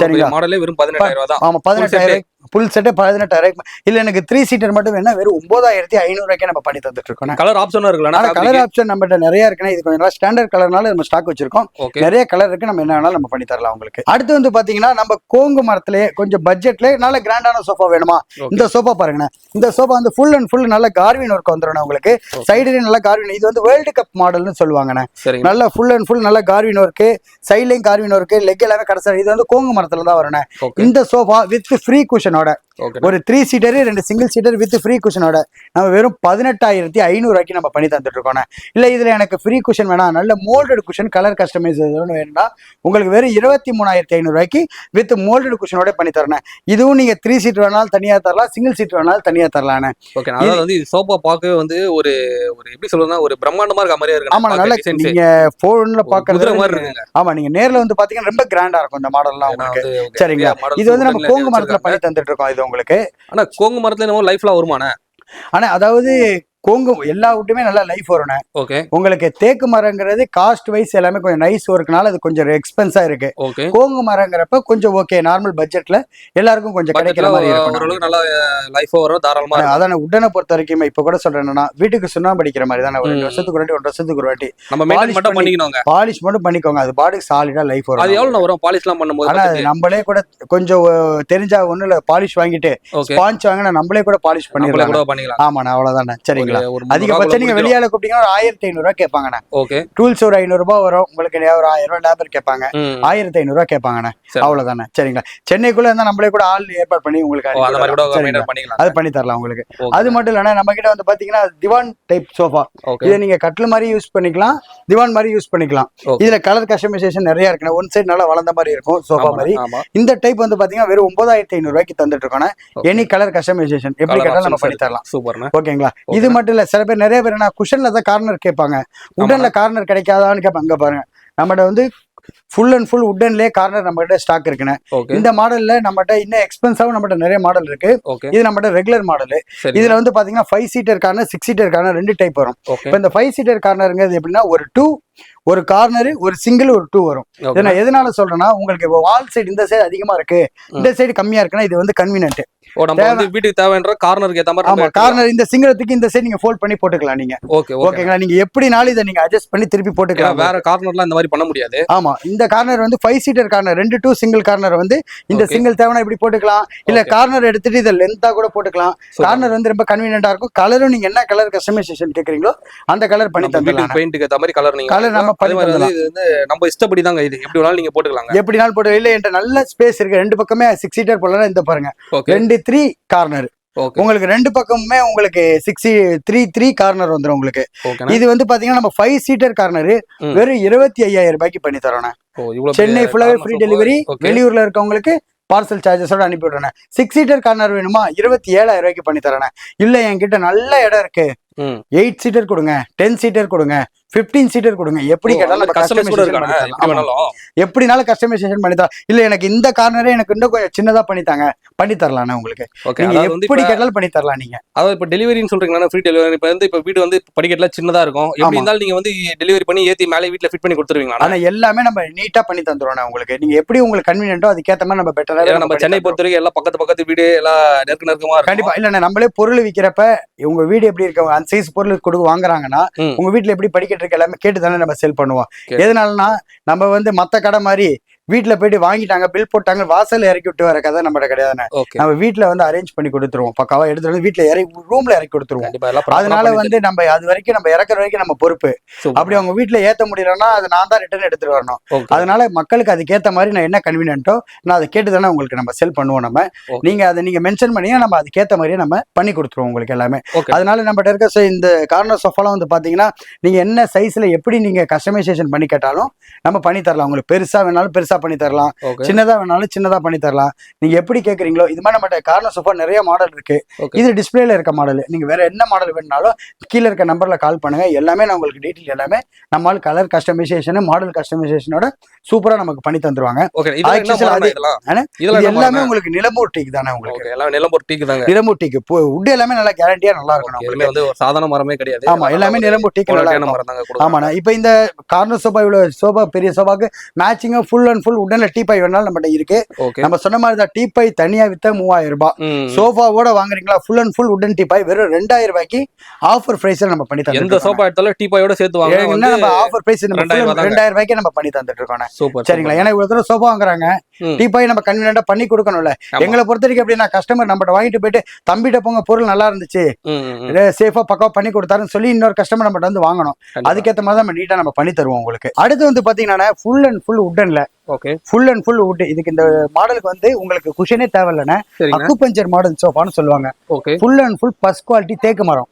சரிங்களா? மாடலே வெறும் 18,000 ரூபாய் தான். ஆமா 18,000 ஃபுல் செட் 18,000. இல்ல எனக்கு 3 சீட்டர் மட்டும் வேணா வெறும் 9,500 ரூபாய்க்கு நம்ம பண்ணி தந்துட்டு இருக்கோம். கலர் ஆப்ஷனும் இருக்குலனா? கலர் ஆப்ஷன் நம்மட்ட நிறைய இருக்குனா. இது கொஞ்சம் ஸ்டாண்டர்ட் கலர்னால நம்ம ஸ்டாக் வச்சிருக்கோம். நிறைய கலர் இருக்கு, நம்ம என்ன வேணாலும் நம்ம பண்ணி தரலாம் உங்களுக்கு. அடுத்து வந்து பாத்தீங்கன்னா நம்ம கோங்கு மரத்திலே கொஞ்சம் பட்ஜெட்ல நல்ல கிராண்டான சோஃபா வேணுமா? இந்த சோஃபா பாருங்க. இந்த சோஃபா வந்து ஃபுல் அண்ட் ஃபுல் நல்ல கார்வின் ஒர்க் வந்துரும் உங்களுக்கு. சைடுலயும் நல்ல கார்வின். இது வந்து வேர்ல்ட் கப் மாடல்னு சொல்லுவாங்கண்ணே. நல்ல ஃபுல் அண்ட் ஃபுல் நல்ல கார்வின் ஒர்க், சைட்லயும் கார்வின் ஒர்க், லெக் எல்லாமே கடைசி. இது வந்து கோங்கு மரத்துல தான் வரணும். இந்த சோஃபா வித் ஃப்ரீ குஷனோட ஒரு 3 seater 2 single seater with free குஷனோட நம்ம வெறும் 18,500 ரூபாய்க்கு நம்ம பண்ணி தந்துட்டு இருக்கோம். இல்ல இதுல எனக்கு ஃப்ரீ குஷன் வேணாம், நல்ல மோல்டட் குஷன் கலர் கஸ்டமைசேஷன் வேணும்னா உங்களுக்கு வெறும் 23,500 ரூபாய்க்கு வித் மோல்டட் குஷனோட பண்ணி தரேன். இதுவும் நீங்க 3 சீட் வேணாலும் தனியா தரலாம், சிங்கிள் சீட் வேணாலும் தனியா தரலாம். ஓகே. அதாவது வந்து சோஃபா பார்க்கவே வந்து ஒரு எப்படி சொல்றதுன்னா ஒரு பிரம்மாண்டமா இருக்க மாதிரியே இருக்கு. ஆமா நல்ல நீங்க போன்ல பாக்குறது மாதிரி இருக்குங்க. ஆமா நீங்க நேர்ல வந்து பாத்தீங்கன்னா ரொம்ப கிராண்டா இருக்கும் இந்த மாடல்லாம் உங்களுக்கு. சரிங்களா? இது வந்து நம்ம கோங்கு மரத்துல பண்ணி தந்துட்டு இருக்கோம் இது உங்களுக்கு. ஆனா கோங்கு மரத்துல நம்ம லைஃப்ல வருமானே. ஆனா அதாவது கோங்கு எல்லா விட்டுமே நல்லா லைஃப் வரும். ஓகே. உங்களுக்கு தேக்கு மரங்கிறது காஸ்ட் வைஸ் எல்லாமே கொஞ்சம் நைஸ் ஒர்க்னால அது கொஞ்சம் எக்ஸ்பென்ஸா இருக்கு. ஓகே. கோங்கு மரங்கிறப்ப கொஞ்சம் ஓகே நார்மல் பட்ஜெட்ல எல்லாருக்கும் கொஞ்சம் கிடைக்கிற மாதிரி இருக்கும். ஓரளவுக்கு நல்லா லைஃப் வரும் தாராளமா. அதான் உடனே பொறுத்த வரைக்கும் இப்ப கூட சொல்றேன்னா வீட்டுக்கு சுண்ணாம்பு அடிக்கிற மாதிரி தானே. ஒரு 2 வருஷத்துக்கு ஒரு வாட்டி 1 வருஷத்துக்கு ஒரு வாட்டி நம்ம மெயின்டைன் மட்டும் பண்ணிக்கணுங்க. பாலிஷ் மட்டும் பண்ணிக்கோங்க. அது பாடி சாலிடா லைஃப் வரும். அது எவ்வளவு வரும் பாலிஷ்லாம் பண்ணும்போது? ஆனா நம்மளே கூட கொஞ்சம் தெரிஞ்சா ஒண்ணு இல்ல பாலிஷ் வாங்கிட்டு ஸ்பாஞ்ச் வாங்கினா நம்மளே கூட பாலிஷ் பண்ணிடலாம். ஆமாண்ணா அவ்வளவுதானே. சரிங்களா? அதிகபட்சம் நீங்க வெளியால கூப்பிட்டீங்கன்னா 1,500 ரூபாய் கேட்பாங்கண்ணே. ஓகே. டூல்ஸ் ஒரு 500 ரூபாய் வரும் உங்களுக்கு. ஒரு 1000 ரூபாய் லேபர் கேட்பாங்க. 1,500 ரூபாய் கேட்பாங்கண்ணே. அவ்வளவுதானே. சரிங்களா? சென்னைக்குள்ள இருந்தா நம்மளே கூட ஆள் ஏற்பாடு பண்ணி உங்களுக்கு அது பண்ணி தரலாம் உங்களுக்கு. அது மட்டும் இல்லைன்னா நம்ம கிட்ட வந்து பாத்தீங்கன்னா திவான் டைப் சோஃபா. இதை நீங்க கட்டில் மாதிரி யூஸ் பண்ணிக்கலாம், திவான் மாதிரி யூஸ் பண்ணிக்கலாம். இதுல கலர் கஸ்டமைசேஷன் நிறைய இருக்கு. ஒன் சைடு நல்லா வளர்ந்த மாதிரி இருக்கும் சோஃபா மாதிரி. இந்த டைப் வந்து பாத்தீங்கன்னா வெறும் 9,500 ரூபாய்க்கு தந்துட்டு இருக்கோம். எனி கலர் கஸ்டமைசேஷன் எப்படி கேட்டாலும் நம்ம பண்ணி தரலாம். சூப்பர். ஓகேங்களா? இது மட்டும் இல்ல சில பேர் நிறைய பேர் என்ன குஷன்ல தான் கார்னர் கேட்பாங்க, உடன்ல கார்னர் கிடைக்காதான்னு கேட்பாங்க. அங்க பாருங்க நம்மகிட்ட வந்து ஃபுல் அண்ட் ஃபுல் உடன்லயே கார்னர் நம்ம கிட்ட ஸ்டாக் இருக்குன்னு. இந்த மாடல்ல நம்மகிட்ட இன்னும் எக்ஸ்பென்சிவ் நம்மகிட்ட நிறைய மாடல் இருக்கு. இது நம்மகிட்ட ரெகுலர் மாடல். இதுல வந்து பாத்தீங்கன்னா 5 seater corner 6 seater corner 2 type வரும். இப்ப இந்த 5 சீட்டர் கார்னருங்கிறது எப்படின்னா ஒரு 2 ஒரு கார்னர் ஒரு சிங்கிள் ஒரு 2 வரும். எதனால சொல்றேன்னா உங்களுக்கு வால் சைடு இந்த சைடு அதிகமா இருக்கு, இந்த சைடு கம்மியா இருக்குன்னா இது வந்து கன்வீனியன்ட். வீட்டுக்கு தேவைன்ற கார்னருக்கு ஏத்த மாதிரி. ஆமா கார்னர் இந்த சிங்கிளத்துக்கு இந்த சைடு நீங்க ஃபோல்ட் பண்ணி போட்டுக்கலாம் நீங்க. ஓகேங்களா? நீங்க எப்படினாலும் இதை நீங்க அட்ஜஸ்ட் பண்ணி திருப்பி போட்டுக்கலாம். வேற கார்னர்லாம் இந்த மாதிரி பண்ண முடியாது. ஆமா இந்த கார்னர் வந்து 5 சீட்டர் கார்னர் 2 சிங்கிள் கார்னர் வந்து இந்த சிங்கிள் தேவைனா இப்படி போட்டுக்கலாம். இல்ல கார்னர் எடுத்துட்டு இதை லென்த்தா கூட போட்டுக்கலாம். கார்னர் வந்து ரொம்ப கன்வீனியன்டா இருக்கும். கலரும் நீங்க என்ன கலர் கஸ்டமைசேஷன் கேக்குறீங்களோ அந்த கலர் பண்ணி தரலாம். பெயிண்ட்க்கு ஏத்த மாதிரி கலர் நீங்க கலர் நம்ம பண்ணி தரலாம். இது வந்து நம்ம இஷ்டப்படி தாங்க. இது எப்படி வேணாலும் நீங்க போட்டுக்கலாம். எப்படினாலும் போட்டு. இல்ல என்கிட்ட நல்ல ஸ்பேஸ் இருக்கு, 2 பக்கமே 6 சீட்டர் போடலாம். இந்த பாருங்க 2 3 கார்னர் உங்களுக்கு 2 பக்கமுமே உங்களுக்கு 3 கார்னர் வந்துடும் உங்களுக்கு. இது வந்து பாத்தீங்கன்னா நம்ம 5 சீட்டர் கார்னர் வெறும் 25,000 ரூபாய்க்கு பண்ணி தரோம். சென்னை ஃபுல்லாவே ஃப்ரீ டெலிவரி. வெளியூர்ல இருக்கவங்களுக்கு பார்சல் சார்ஜஸோட அனுப்பி விடுறேன். 6 சீட்டர் கார்னர் வேணுமா 27,000 ரூபாய்க்கு பண்ணி தரேன். இல்ல என்கிட்ட நல்ல இடம் இருக்கு, 8 சீட்டர் கொடுங்க, 10 சீட்டர் கொடுங்க, 15 சீட்டர் கொடுங்க, எப்படி கேட்டாலும் நம்ம கஸ்டமைசேஷன் பண்ணி தரலாம். எப்படினாலும் கஸ்டமைசேஷன் பண்ணி தரலாம். இல்ல எனக்கு இந்த கார்னரே எனக்கு இன்னும் கொஞ்சம் சின்னதா பண்ணி தரலாம் உங்களுக்கு, நீங்க எப்படி கேட்டாலும் பண்ணி தரலாம். நீங்க அதாவது இப்ப டெலிவரின்னு சொல்றீங்கன்னா ஃப்ரீ டெலிவரி. இப்ப வீடு வந்து படிக்கட்டுல சின்னதா இருக்கும், எப்படி இருந்தாலும் நீங்க வந்து டெலிவரி பண்ணி ஏத்தி மேலே வீட்டுல ஃபிட் பண்ணி கொடுத்துருவீங்களா? ஆனா எல்லாமே நம்ம நீட்டா பண்ணி தந்துருவோம் உங்களுக்கு. நீங்க எப்படி உங்களுக்கு கன்வீனியன்ட்டோ அதுக்கேற்ற மாதிரி நம்ம பெட்டரா. நம்ம சென்னை பொறுத்த வரைக்கும் எல்லாம் பக்கத்து வீடு எல்லாம் நெருக்கமா இருக்கும். கண்டிப்பா. இல்ல நம்மளே பொருள் விக்கிறப்ப உங்க வீடு எப்படி இருக்க அந்த சைஸ் பொருள் வாங்குறாங்கன்னா உங்க வீட்டுல எப்படி படிக்கட்டு இருக்கு எல்லாமே கேட்டு தானே நம்ம செல் பண்ணுவோம். எதனாலனா நம்ம வந்து மத்த கடை மாதிரி வீட்டுல போயிட்டு வாங்கிட்டாங்க பில் போட்டாங்க வாசல்ல இறக்கி விட்டு வர கதை நம்ம கிடையாதுன்னு. நம்ம வீட்டுல வந்து அரேஞ்ச் பண்ணி கொடுத்துருவோம், பக்காவா எடுத்துட்டு வந்து வீட்டுல ரூம்ல இறக்கி கொடுத்துருவோம். அதனால வந்து நம்ம அது வரைக்கும் நம்ம இறக்குற வரைக்கும் நம்ம பொறுப்பு. அப்படி அவங்க வீட்டுல ஏத்த முடியலன்னா அதை நான் தான் ரிட்டர்ன் எடுத்துட்டு வரணும். அதனால மக்களுக்கு அதுக்கேற்ற மாதிரி நான் என்ன கன்வீனியன்ட்டோ நான் அதை கேட்டு தானே உங்களுக்கு நம்ம செல் பண்ணுவோம். நம்ம நீங்க மென்ஷன் பண்ணி நம்ம அதுக்கேற்ற மாதிரியே நம்ம பண்ணி கொடுத்துருவோம் உங்களுக்கு எல்லாமே. அதனால நம்மகிட்ட இருக்க இந்த கார்னர் சோஃபாலாம் வந்து பாத்தீங்கன்னா நீங்க என்ன சைஸ்ல எப்படி நீங்க கஸ்டமைசேஷன் பண்ணி கேட்டாலும் நம்ம பண்ணி தரலாம். உங்களுக்கு பெருசா வேணாலும் பெருசா பண்ணி தரலாம், சின்னதா வேணாலும் சின்னதா பண்ணி தரலாம். நீங்க எப்படி கேக்குறீங்களோ இது மாதிரி நம்ம கார்னர் சோஃபா நிறைய மாடல் இருக்கு. இது டிஸ்பிளேல இருக்க மாடல். நீங்க வேற என்ன மாடல் வேணும்னாலும் கீழே இருக்க நம்பர்ல கால் பண்ணுங்க. எல்லாமே நான் உங்களுக்கு டீடைல் எல்லாமே நம்மால் கலர் கஸ்டமைசேஷன் மாடல் கஸ்டமைசேஷனோட சூப்பரா நமக்கு பண்ணி தந்துருவாங்க. எல்லாமே உங்களுக்கு நிலம்பூர் டீக்கு தானே. உங்களுக்கு எல்லாம் நிலம்பூர் டீக்கு தாங்க. நிலம்பூர் டீக்கு உட் எல்லாமே நல்லா கேரண்டியா நல்லா இருக்கணும். சாதாரண மரமே கிடையாது. ஆமா, எல்லாமே நிலம்பூர் டீக்கு நல்லா இருக்கும். ஆமாண்ணா. இப்ப இந்த கார்னர் சோஃபா இவ்வளவு சோஃபா பெரிய சோஃபாக்கு மேட்சிங்கா ஃபுல் அண்ட் ஃபுல் உடனே டீ பை வேணாலும் நம்மகிட்ட இருக்கு. நம்ம சொன்ன மாதிரி தான் டீ பை தனியா வித்தா 3000 ரூபாய். சோஃபாவோட வாங்குறீங்களா ஃபுல் அண்ட் ஃபுல் உடன் டீ பை வெறும் 2000 ரூபாய்க்கு ஆஃபர் பிரைஸ்ல நம்ம பண்ணி தரோம். எந்த சோஃபா எடுத்தாலும் டீ பையோட சேர்த்து வாங்க. நம்ம ஆஃபர் பிரைஸ் 2000 ரூபாய்க்கு நம்ம பண்ணி தந்துட்டு இருக்கோம். சரிங்களா? ஏன்னா இவ்வளவு தூரம் சோஃபா வாங்குறாங்க, டீ பை நம்ம கன்வீனியன்ட்டா பண்ணி கொடுக்கணும்ல. எங்களை பொறுத்த வரைக்கும் எப்படின்னா கஸ்டமர் நம்மகிட்ட வாங்கிட்டு போயிட்டு தம்பிட்ட போங்க பொருள் நல்லா இருந்துச்சு சேஃபா பக்காவா பண்ணி கொடுத்தாருன்னு சொல்லி இன்னொரு கஸ்டமர் நம்மகிட்ட வந்து வாங்கணும். அதுக்கேற்ற மாதிரி நம்ம நீட்டா நம்ம பண்ணி தருவோம் உங்களுக்கு. அடுத்து வந்து பாத்தீங்கன்னா ஃபுல் அண்ட் ஃபுல் உட்டன்ல ஃபுல் அண்ட் ஃபுல் வுட். இதுக்கு இந்த மாடலுக்கு வந்து உங்களுக்கு குஷனே தேவையில்லைன்னா அக்குபஞ்சர் மாடல் சோஃபான்னு சொல்லுவாங்க. Full and full first quality தேக்கு மரம்.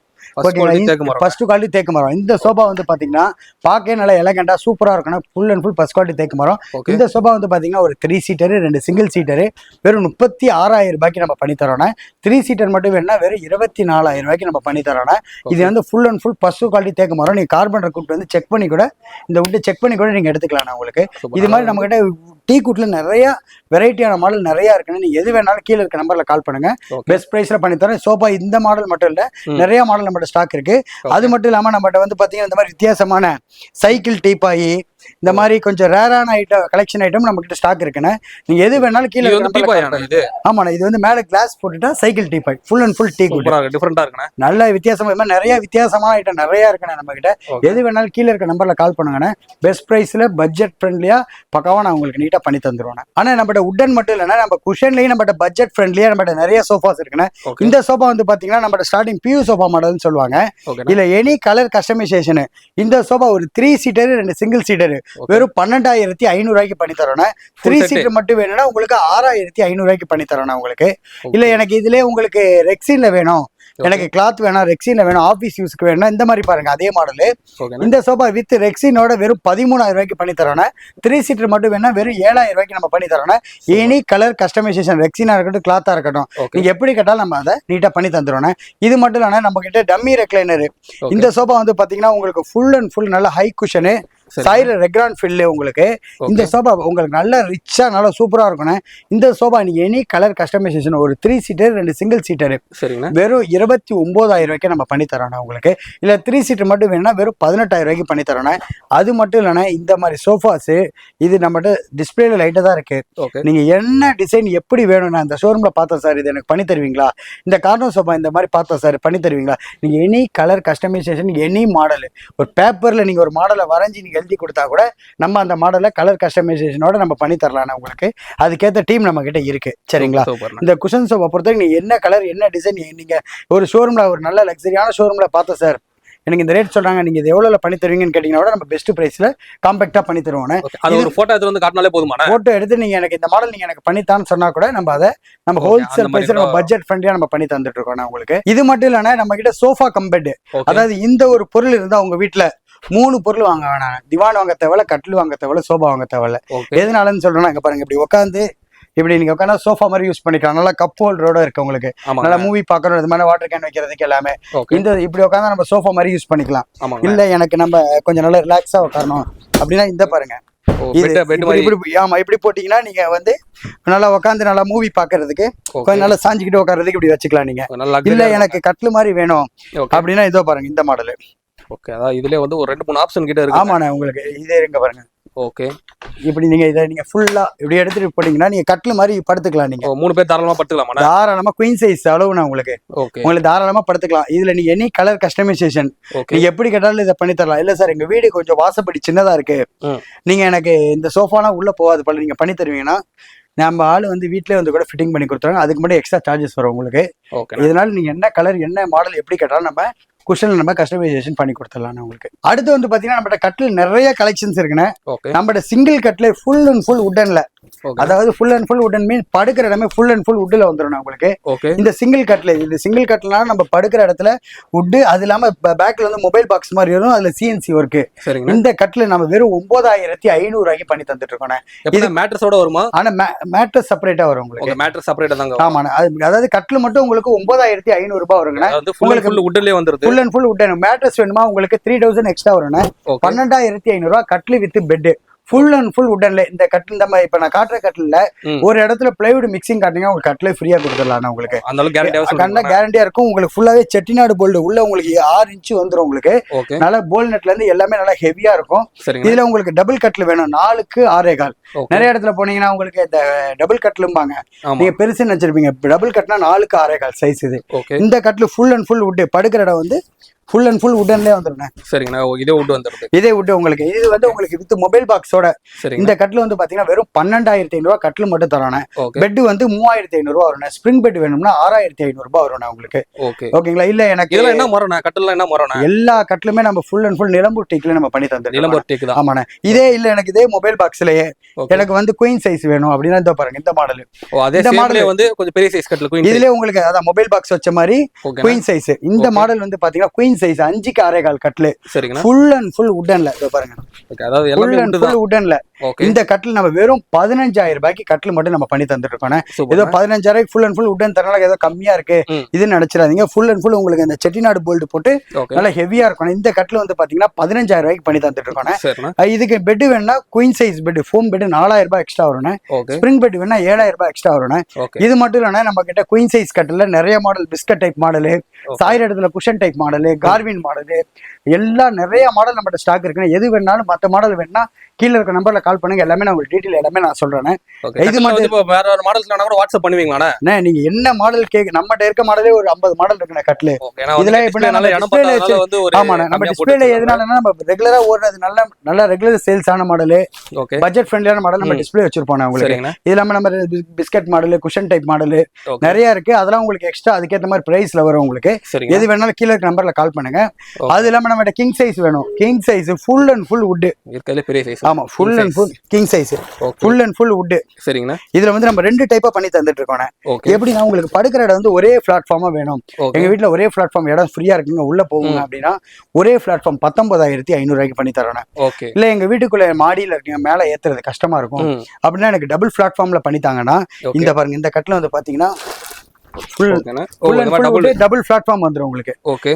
ஃபர்ஸ்ட் குவாலிட்டி தேக்கு மரம். இந்த சோபா வந்து பாத்தீங்கன்னா பாக்கே நல்லா எலகண்டா சூப்பரா இருக்கணும். Full and full first quality தேக்கு மரம். இந்த சோபா வந்து பாத்தீங்கன்னா ஒரு 3 சீட்டர் 2 சிங்கிள் சீட்டர் வெறும் 36,000 ரூபாய்க்கு நம்ம பண்ணி தரோம். 3 சீட்டர் மட்டும் வேணும்னா வெறும் 24,000 ரூபாய்க்கு நம்ம பண்ணி தரோம். இது வந்து full and full first quality தேக்கு மரம். நீங்க கார்பன் கூப்பிட்டு வந்து செக் பண்ணி கூட இந்த வுட் செக் பண்ணி கூட நீங்க எடுத்துக்கலாம். உங்களுக்கு இது மாதிரி நம்ம கிட்ட டீ குட்ல நிறைய வெரைட்டியான மாடல் நிறைய இருக்குன்னு நீங்க எது வேணாலும் கீழே இருக்க நம்பர்ல கால் பண்ணுங்க. பெஸ்ட் பிரைஸ்ல பண்ணி தரேன். சோபா இந்த மாடல் மட்டும் இல்ல நிறைய மாடல் நம்ம ஸ்டாக் இருக்கு. அது மட்டும் இல்லாம நம்மகிட்ட வந்து பாத்தீங்கன்னா இந்த மாதிரி வித்தியாசமான சைக்கிள் டீப்பாயி இந்த மாதிரி கொஞ்சம் ரேரான ஐட்டம் கலெக்ஷன் ஐட்டம் நம்ம கிட்ட ஸ்டாக் இருக்குன்னு நீங்க எது வேணாலும் கீழே. ஆமாண்ணா, இது வந்து மேல கிளாஸ் போட்டுட்டா cycle teapoy full and full teak wood டிஃபரெண்டா இருக்குண்ணா. நல்ல வித்தியாசமா இது மாதிரி நிறைய வித்தியாசமான ஐட்டம் நிறைய இருக்குண்ணா நம்ம கிட்ட. எது வேணாலும் கீழே இருக்க நம்பர்ல கால் பண்ணுங்கண்ணா. பெஸ்ட் பிரைஸ்ல பட்ஜெட் ஃப்ரெண்ட்லியா பக்காவா நான் உங்களுக்கு நீட்டா பண்ணி தந்துருவோம். ஆனா நம்மகிட்ட உடன் மட்டும் இல்லைன்னா நம்ம குஷன்லயும் நம்மகிட்ட பட்ஜெட் ஃப்ரெண்ட்லியா நம்மகிட்ட நிறைய சோஃபாஸ் இருக்குண்ணா. இந்த சோஃபா வந்து பாத்தீங்கன்னா நம்மகிட்ட ஸ்டார்டிங் பியூ சோஃபா மாடல்னு சொல்லுவாங்க. இல்ல எனி கலர் கஸ்டமைசேஷன். இந்த சோஃபா ஒரு 3 சீட்டர் 2 சிங்கிள் சீட்டர் வெறும் 12,500 ரூபாய்க்கு பண்ணி தரோம். 3 சீட்டர் மட்டும் வேணும்னா உங்களுக்கு 6,500 ரூபாய்க்கு பண்ணி தரோம் உங்களுக்கு. இல்ல எனக்கு இதுல உங்களுக்கு ரெக்ஸின்ல வேணும், எனக்கு கிளாத் வேணும், ரெக்ஸின்ல வேணும், ஆபீஸ் யூஸ்க்கு வேணும், இந்த மாதிரி பாருங்க அதே மாடலு. இந்த சோஃபா வித் ரெக்ஸினோட வெறும் 13,000 ரூபாய்க்கு பண்ணி தரோம். 3 சீட்டர் மட்டும் வேணா வெறும் 7,000 ரூபாய்க்கு நம்ம பண்ணி தரோம். எனி கலர் கஸ்டமைசேஷன் ரெக்ஸினா இருக்கட்டும் கிளாத்தா இருக்கட்டும் நீங்க எப்படி கேட்டாலும் நம்ம அதை நீட்டா பண்ணி தந்துரும். இது மட்டும் இல்லைன்னா நம்ம கிட்ட டம்மி ரெக்லைனர். இந்த சோஃபா வந்து பாத்தீங்கன்னா உங்களுக்கு ஃபுல் அண்ட் ஃபுல் நல்ல ஹை குஷனு சைடுல ரெக்ரான் ஃபில். உங்களுக்கு இந்த சோபா உங்களுக்கு நல்ல ரிச்சா நல்லா சூப்பரா இருக்கணும். இந்த சோபா நீங்க எனி கலர் கஸ்டமைசேஷன் ஒரு 3 சீட்டர் 2 சிங்கிள் சீட்டர் வெறும் 29,000 ரூபாய்க்கு நம்ம பண்ணி தரோம் உங்களுக்கு. இல்ல 3 சீட்டர் மட்டும் வேணும்னா வெறும் 18,000 ரூபாய்க்கு பண்ணி தரோம். அது மட்டும் இல்லைன்னா இந்த மாதிரி சோஃபாஸ் இது நம்மகிட்ட டிஸ்பிளேல லைட்டா தான் இருக்கு. நீங்க என்ன டிசைன் எப்படி வேணும்னா இந்த ஷோரூம்ல பார்த்தோம் சார் இது எனக்கு பண்ணி தருவீங்களா, இந்த கார்னர் சோஃபா இந்த மாதிரி பார்த்தோம் சார் பண்ணி தருவீங்களா. நீங்க any colour customisation any model ஒரு பேப்பர்ல நீங்க ஒரு மாடலை வரைஞ்சி நீங்க எழுதி கொடுத்தா கூட நம்ம அந்த மாடலை கலர் கஸ்டமைசேஷனோட நம்ம பண்ணி தரலாம் உங்களுக்கு. அதுக்கேற்ற டீம் நம்ம கிட்ட இருக்கு. சரிங்களா? இந்த குஷன் சோஃபா பொறுத்தவரைக்கும் நீங்க என்ன கலர் என்ன டிசைன் நீங்க ஒரு ஷோரூம்ல ஒரு நல்ல லக்ஸரியான ஷோரூம்ல பார்த்தோம் சார் எனக்கு இந்த ரேட் சொல்றாங்க நீங்க இது எவ்வளவு பண்ணி தருவீங்கன்னு கேட்டீங்கன்னா நம்ம பெஸ்ட் பிரைஸ்ல காம்பாக்டா பண்ணி தருவோம். அது ஒரு போட்டோ எடுத்து வந்து காட்டினாலே போதுமா? போட்டோ எடுத்து நீங்க எனக்கு இந்த மாடல் நீங்க எனக்கு பண்ணித்தான்னு சொன்னா கூட நம்ம அதை நம்ம ஹோல்சேல் பிரைஸ்ல நம்ம பட்ஜெட் ஃப்ரெண்ட்லியா நம்ம பண்ணி தந்துட்டு இருக்கோம் உங்களுக்கு. இது மட்டும் இல்லைன்னா நம்ம கிட்ட சோஃபா கம்பெட். அதாவது இந்த ஒரு பொருள் இருந்தா உங்க வீட்டுல 3 பொருள் வாங்க வேணாம். திவான் வாங்க தேவையில்ல, கட்டில் வாங்க தேவையில்ல, சோபா வாங்க தேவையில்ல. எதனாலன்னு சொல்றேன்னா இங்க பாருங்க இப்படி உட்காந்து இப்படி நீங்க உட்காந்து சோஃபா மாதிரி யூஸ் பண்ணிக்கலாம். நல்லா கப் ஹோல்டரோட இருக்கு உங்களுக்கு. நல்லா மூவி பாக்கணும், இது மாதிரி வாட்டர் கேன் வைக்கிறதுக்கு எல்லாமே இந்த இப்படி உட்காந்து நம்ம சோஃபா மாதிரி யூஸ் பண்ணிக்கலாம். இல்ல எனக்கு நம்ம கொஞ்சம் நல்லா ரிலாக்ஸா உட்காரணும் அப்படின்னா இந்த பாருங்க, இப்படி போட்டீங்கன்னா நீங்க வந்து நல்லா உட்காந்து நல்லா மூவி பாக்குறதுக்கு கொஞ்சம் நல்லா சாஞ்சிக்கிட்டு உட்கார்றதுக்கு இப்படி வச்சுக்கலாம் நீங்க. இல்ல எனக்கு கட்லு மாதிரி வேணும் அப்படின்னா இதோ பாருங்க இந்த மாடல். ஓகே, அதாவது இதுல வந்து ஒரு 2-3 ஆப்ஷன் கிட்ட இருக்கு. ஆமாண்ணே, உங்களுக்கு இதே இருங்க பாருங்க. ஓகே, இப்படி நீங்க இதை நீங்க ஃபுல்லா இப்படி எடுத்துட்டு போனீங்கன்னா நீங்க கட்லு மாதிரி படுத்துக்கலாம். நீங்க 3 பேர் தாராளமா படுத்துக்கலாமா? தாராளமா குயின் சைஸ் அளவுனா உங்களுக்கு உங்களுக்கு தாராளமா படுத்துக்கலாம். இதுல நீங்க எனி கலர் கஸ்டமைசேஷன் நீங்க எப்படி கேட்டாலும் இதை பண்ணி தரலாம். இல்ல சார் எங்க வீடு கொஞ்சம் வாசப்படி சின்னதா இருக்கு, நீங்க எனக்கு இந்த சோஃபாலாம் உள்ள போகாது போல நீங்க பண்ணி தருவீங்கன்னா நம்ம ஆளு வந்து வீட்லயே வந்து கூட ஃபிட்டிங் பண்ணி கொடுத்துருவாங்க. அதுக்கு மட்டும் எக்ஸ்ட்ரா சார்ஜஸ் வரும் உங்களுக்கு. இதனால நீங்க என்ன கலர் என்ன மாடல் எப்படி கேட்டாலும் நம்ம குஷன்ல நம்ம கஸ்டமைசேஷன் பண்ணி கொடுத்துடலாம் உங்களுக்கு. அடுத்து வந்து பாத்தீங்கன்னா நம்மகிட்ட கட்டில் நிறைய கலெக்ஷன்ஸ் இருக்குண்ணே. நம்மகிட்ட சிங்கிள் கட்ல ஃபுல் அண்ட் ஃபுல் உட்டன்ல, அதாவது ஃபுல் அண்ட் ஃபுல் உடன் மீன் படுக்கிற இடமே ஃபுல் அண்ட் ஃபுல் உட்ல வந்துடும் உங்களுக்கு. இந்த சிங்கிள் கட்ல, இந்த சிங்கிள் கட்லனா நம்ம படுக்கிற இடத்துல உட்டு, அது இல்லாம பேக்ல வந்து மொபைல் பாக்ஸ் மாதிரி வரும், அதுல சிஎன்சி ஒர்க். இந்த கட்ல நம்ம வெறும் 9500 ரூபாய்க்கு பண்ணி தந்துட்டு இருக்கோம். இது மேட்ரஸோட வருமா? ஆனா மேட்ரஸ் செப்பரேட்டா வரும் உங்களுக்கு. மேட்ரஸ் செப்பரேட்டா தாங்க. ஆமா, அதாவது கட்ல மட்டும் உங்களுக்கு 9500 ரூபாய் வருங்க. உங்களுக்கு உட்லயே வந்துருது. Full and full wood. Mattress வேணுமா உங்களுக்கு 3000 எக்ஸ்ட்ரா வரும். 12500 ரூபாய் கட்லு with bed. Full and full உடன்ல இந்த கட்டில் இந்த மாதிரி இப்ப நான் காட்டுற கட்டில ஒரு இடத்துல பிளைவுட் மிக்சிங் காட்டினீங்க உங்களுக்கு கட்டிலே ஃப்ரீயா கொடுத்துடலாம் உங்களுக்கு. கேரண்டியா இருக்கும் உங்களுக்கு. ஃபுல்லாவே செட்டிநாடு போல்டு உள்ள உங்களுக்கு 6 இன்ச் வந்துடும் உங்களுக்கு. நல்லா போல் நெட்ல இருந்து எல்லாமே நல்லா ஹெவியா இருக்கும். இதுல உங்களுக்கு டபுள் கட்டில் வேணும் 4க்கு 6.25. நிறைய இடத்துல போனீங்கன்னா உங்களுக்கு இந்த டபுள் கட்லும்பாங்க, நீங்க பெருசுன்னு வச்சிருப்பீங்க. டபுள் கட்னா 4க்கு 6.25 சைஸ் இது. இந்த கட்டில் ஃபுல் அண்ட் ஃபுல் உட், படுக்கிற இடம் வந்து ஃபுல் அண்ட் ஃபுல் உடன்லயே வந்துருங்க. சரிங்கண்ணா, இதே உட் வந்துருது. இதே உட் உங்களுக்கு. இது வந்து உங்களுக்கு வித் மொபைல் பாக்ஸோட இந்த கட்டில் வந்து பாத்தீங்கன்னா வெறும் 12500 ரூபாய் கட்டில் மட்டும் தரானே. பெட் வந்து 3500 ரூபாய் வரும். ஸ்பிரிங் பெட் வேணும்னா 6500 ரூபாய் வரும் உங்களுக்கு. ஓகேங்களா? இல்ல எனக்கு என்ன மரம் கட்டில் என்ன மரம்? எல்லா கட்டிலுமே நம்ம ஃபுல் அண்ட் ஃபுல் நிலம்பூர் டீக்ல நம்ம பண்ணி தந்துருக்கோம். நிலம்பூர் டீக் தான். ஆமாண்ணே. இதே இல்ல எனக்கு இதே மொபைல் பாக்ஸ்லயே எனக்கு வந்து குயின் சைஸ் வேணும் அப்படின்னா இந்த பாருங்க இந்த மாடல். இந்த மாடல் வந்து கொஞ்சம் பெரிய சைஸ் கட்டில் குயின். இதுல உங்களுக்கு அதான் மொபைல் பாக்ஸ் வச்ச மாதிரி குயின் சைஸ். இந்த மாடல் வந்து பாத்தீங்கன்னா குயின் சைஸ் 5க்கு 6.25 கட்லு. ஃபுல் அண்ட் ஃபுல் உட்டன்ல பாருங்க. அதாவது எல்லாமே உட்டன்ல. இந்த கட்டில் நம்ம வெறும் 15000 ரூபாய்க்கு கட்டில் மட்டும் நம்ம பண்ணி தந்துட்டு இருக்கோம். ஏதோ 15000 ஃபுல் அண்ட் ஃபுல் உடன் தரனால ஏதோ கம்மியா இருக்கு இதுன்னு நினைச்சிடாதீங்க. ஃபுல் அண்ட் ஃபுல் உங்களுக்கு இந்த செட்டிநாடு போல்டு போட்டு நல்லா ஹெவியா இருக்கும். இந்த கட்டில் வந்து பாத்தீங்கன்னா 15000 ரூபாய்க்கு பண்ணி தந்துட்டு இருக்கோம். இதுக்கு பெட் வேணும்னா queen size bed foam bed 4000 ரூபாய் எக்ஸ்ட்ரா வரும். ஸ்பிரிங் பெட் வேணா 7000 ரூபாய் எக்ஸ்ட்ரா வரும். இது மட்டும் இல்லைன்னா நம்ம கிட்ட குயின் சைஸ் கட்டில் நிறைய மாடல், பிஸ்கட் டைப் மாடலு, சாயிர இடத்துல cushion type model, Garwin model, எல்லாம் நிறைய மாடல் நம்மகிட்ட ஸ்டாக் இருக்குன்னு. எது வேணாலும் மற்ற மாடல் வேணா கீழே இருக்க நம்பர்ல கால் பண்ணுங்க. எல்லாமே நான் உங்களுக்கு டீடைல் எல்லாமே நான் சொல்றேன். இது மட்டும் வேற ஒரு மாடல்ஸ் கூட வாட்ஸ்அப் பண்ணுவீங்களா? நீங்க என்ன மாடல் கேக்கு நம்மகிட்ட இருக்க மாடலே ஒரு 50 மாடல் இருக்குண்ணே கட்லு. இதுல எப்படி நம்ம டிஸ்பிளேல எதுனாலன்னா நம்ம ரெகுலரா ஓடுறது நல்ல ரெகுலர் சேல்ஸ் ஆன மாடலு, பட்ஜெட் ஃப்ரெண்ட்லியான மாடல் நம்ம டிஸ்பிளே வச்சிருப்போம் உங்களுக்கு. இது இல்லாம நம்ம biscuit model, cushion type model நிறைய இருக்கு. அதெல்லாம் உங்களுக்கு எக்ஸ்ட்ரா அதுக்கேற்ற மாதிரி பிரைஸ்ல வரும் உங்களுக்கு. எது வேணாலும் கீழே இருக்க நம்பர்ல கால் பண்ணுங்க. அது இல்லாம நம்ம கிங் சைஸ் வேணும். King size full and full would இருக்கல பெரிய சைஸ். ஆமா, full and full king size, full and full would. சரிங்களா? இதுல வந்து நம்ம 2 டைப்பா பண்ணி தந்துட்டு இருக்கோம். எப்படின்னா உங்களுக்கு படுக்கிற இடம் வந்து ஒரே பிளாட்ஃபார்மா வேணும். எங்க வீட்டுல ஒரே பிளாட்ஃபார்ம் இடம் ஃப்ரீயா இருக்குங்க உள்ள போகுங்க அப்படின்னா ஒரே பிளாட்ஃபார்ம் 19500 ரூபாய்க்கு பண்ணி தரோம். இல்ல எங்க வீட்டுக்குள்ள மாடியில இருக்கீங்க மேல ஏத்துறது கஷ்டமா இருக்கும் அப்படின்னா எனக்கு டபுள் பிளாட்ஃபார்ம்ல பண்ணித்தாங்கன்னா இந்த பாருங்க இந்த கட்டில வந்து பாத்தீங்கன்னா டபுள் பிளாட்ஃபார்ம் வந்துரும் உங்களுக்கு.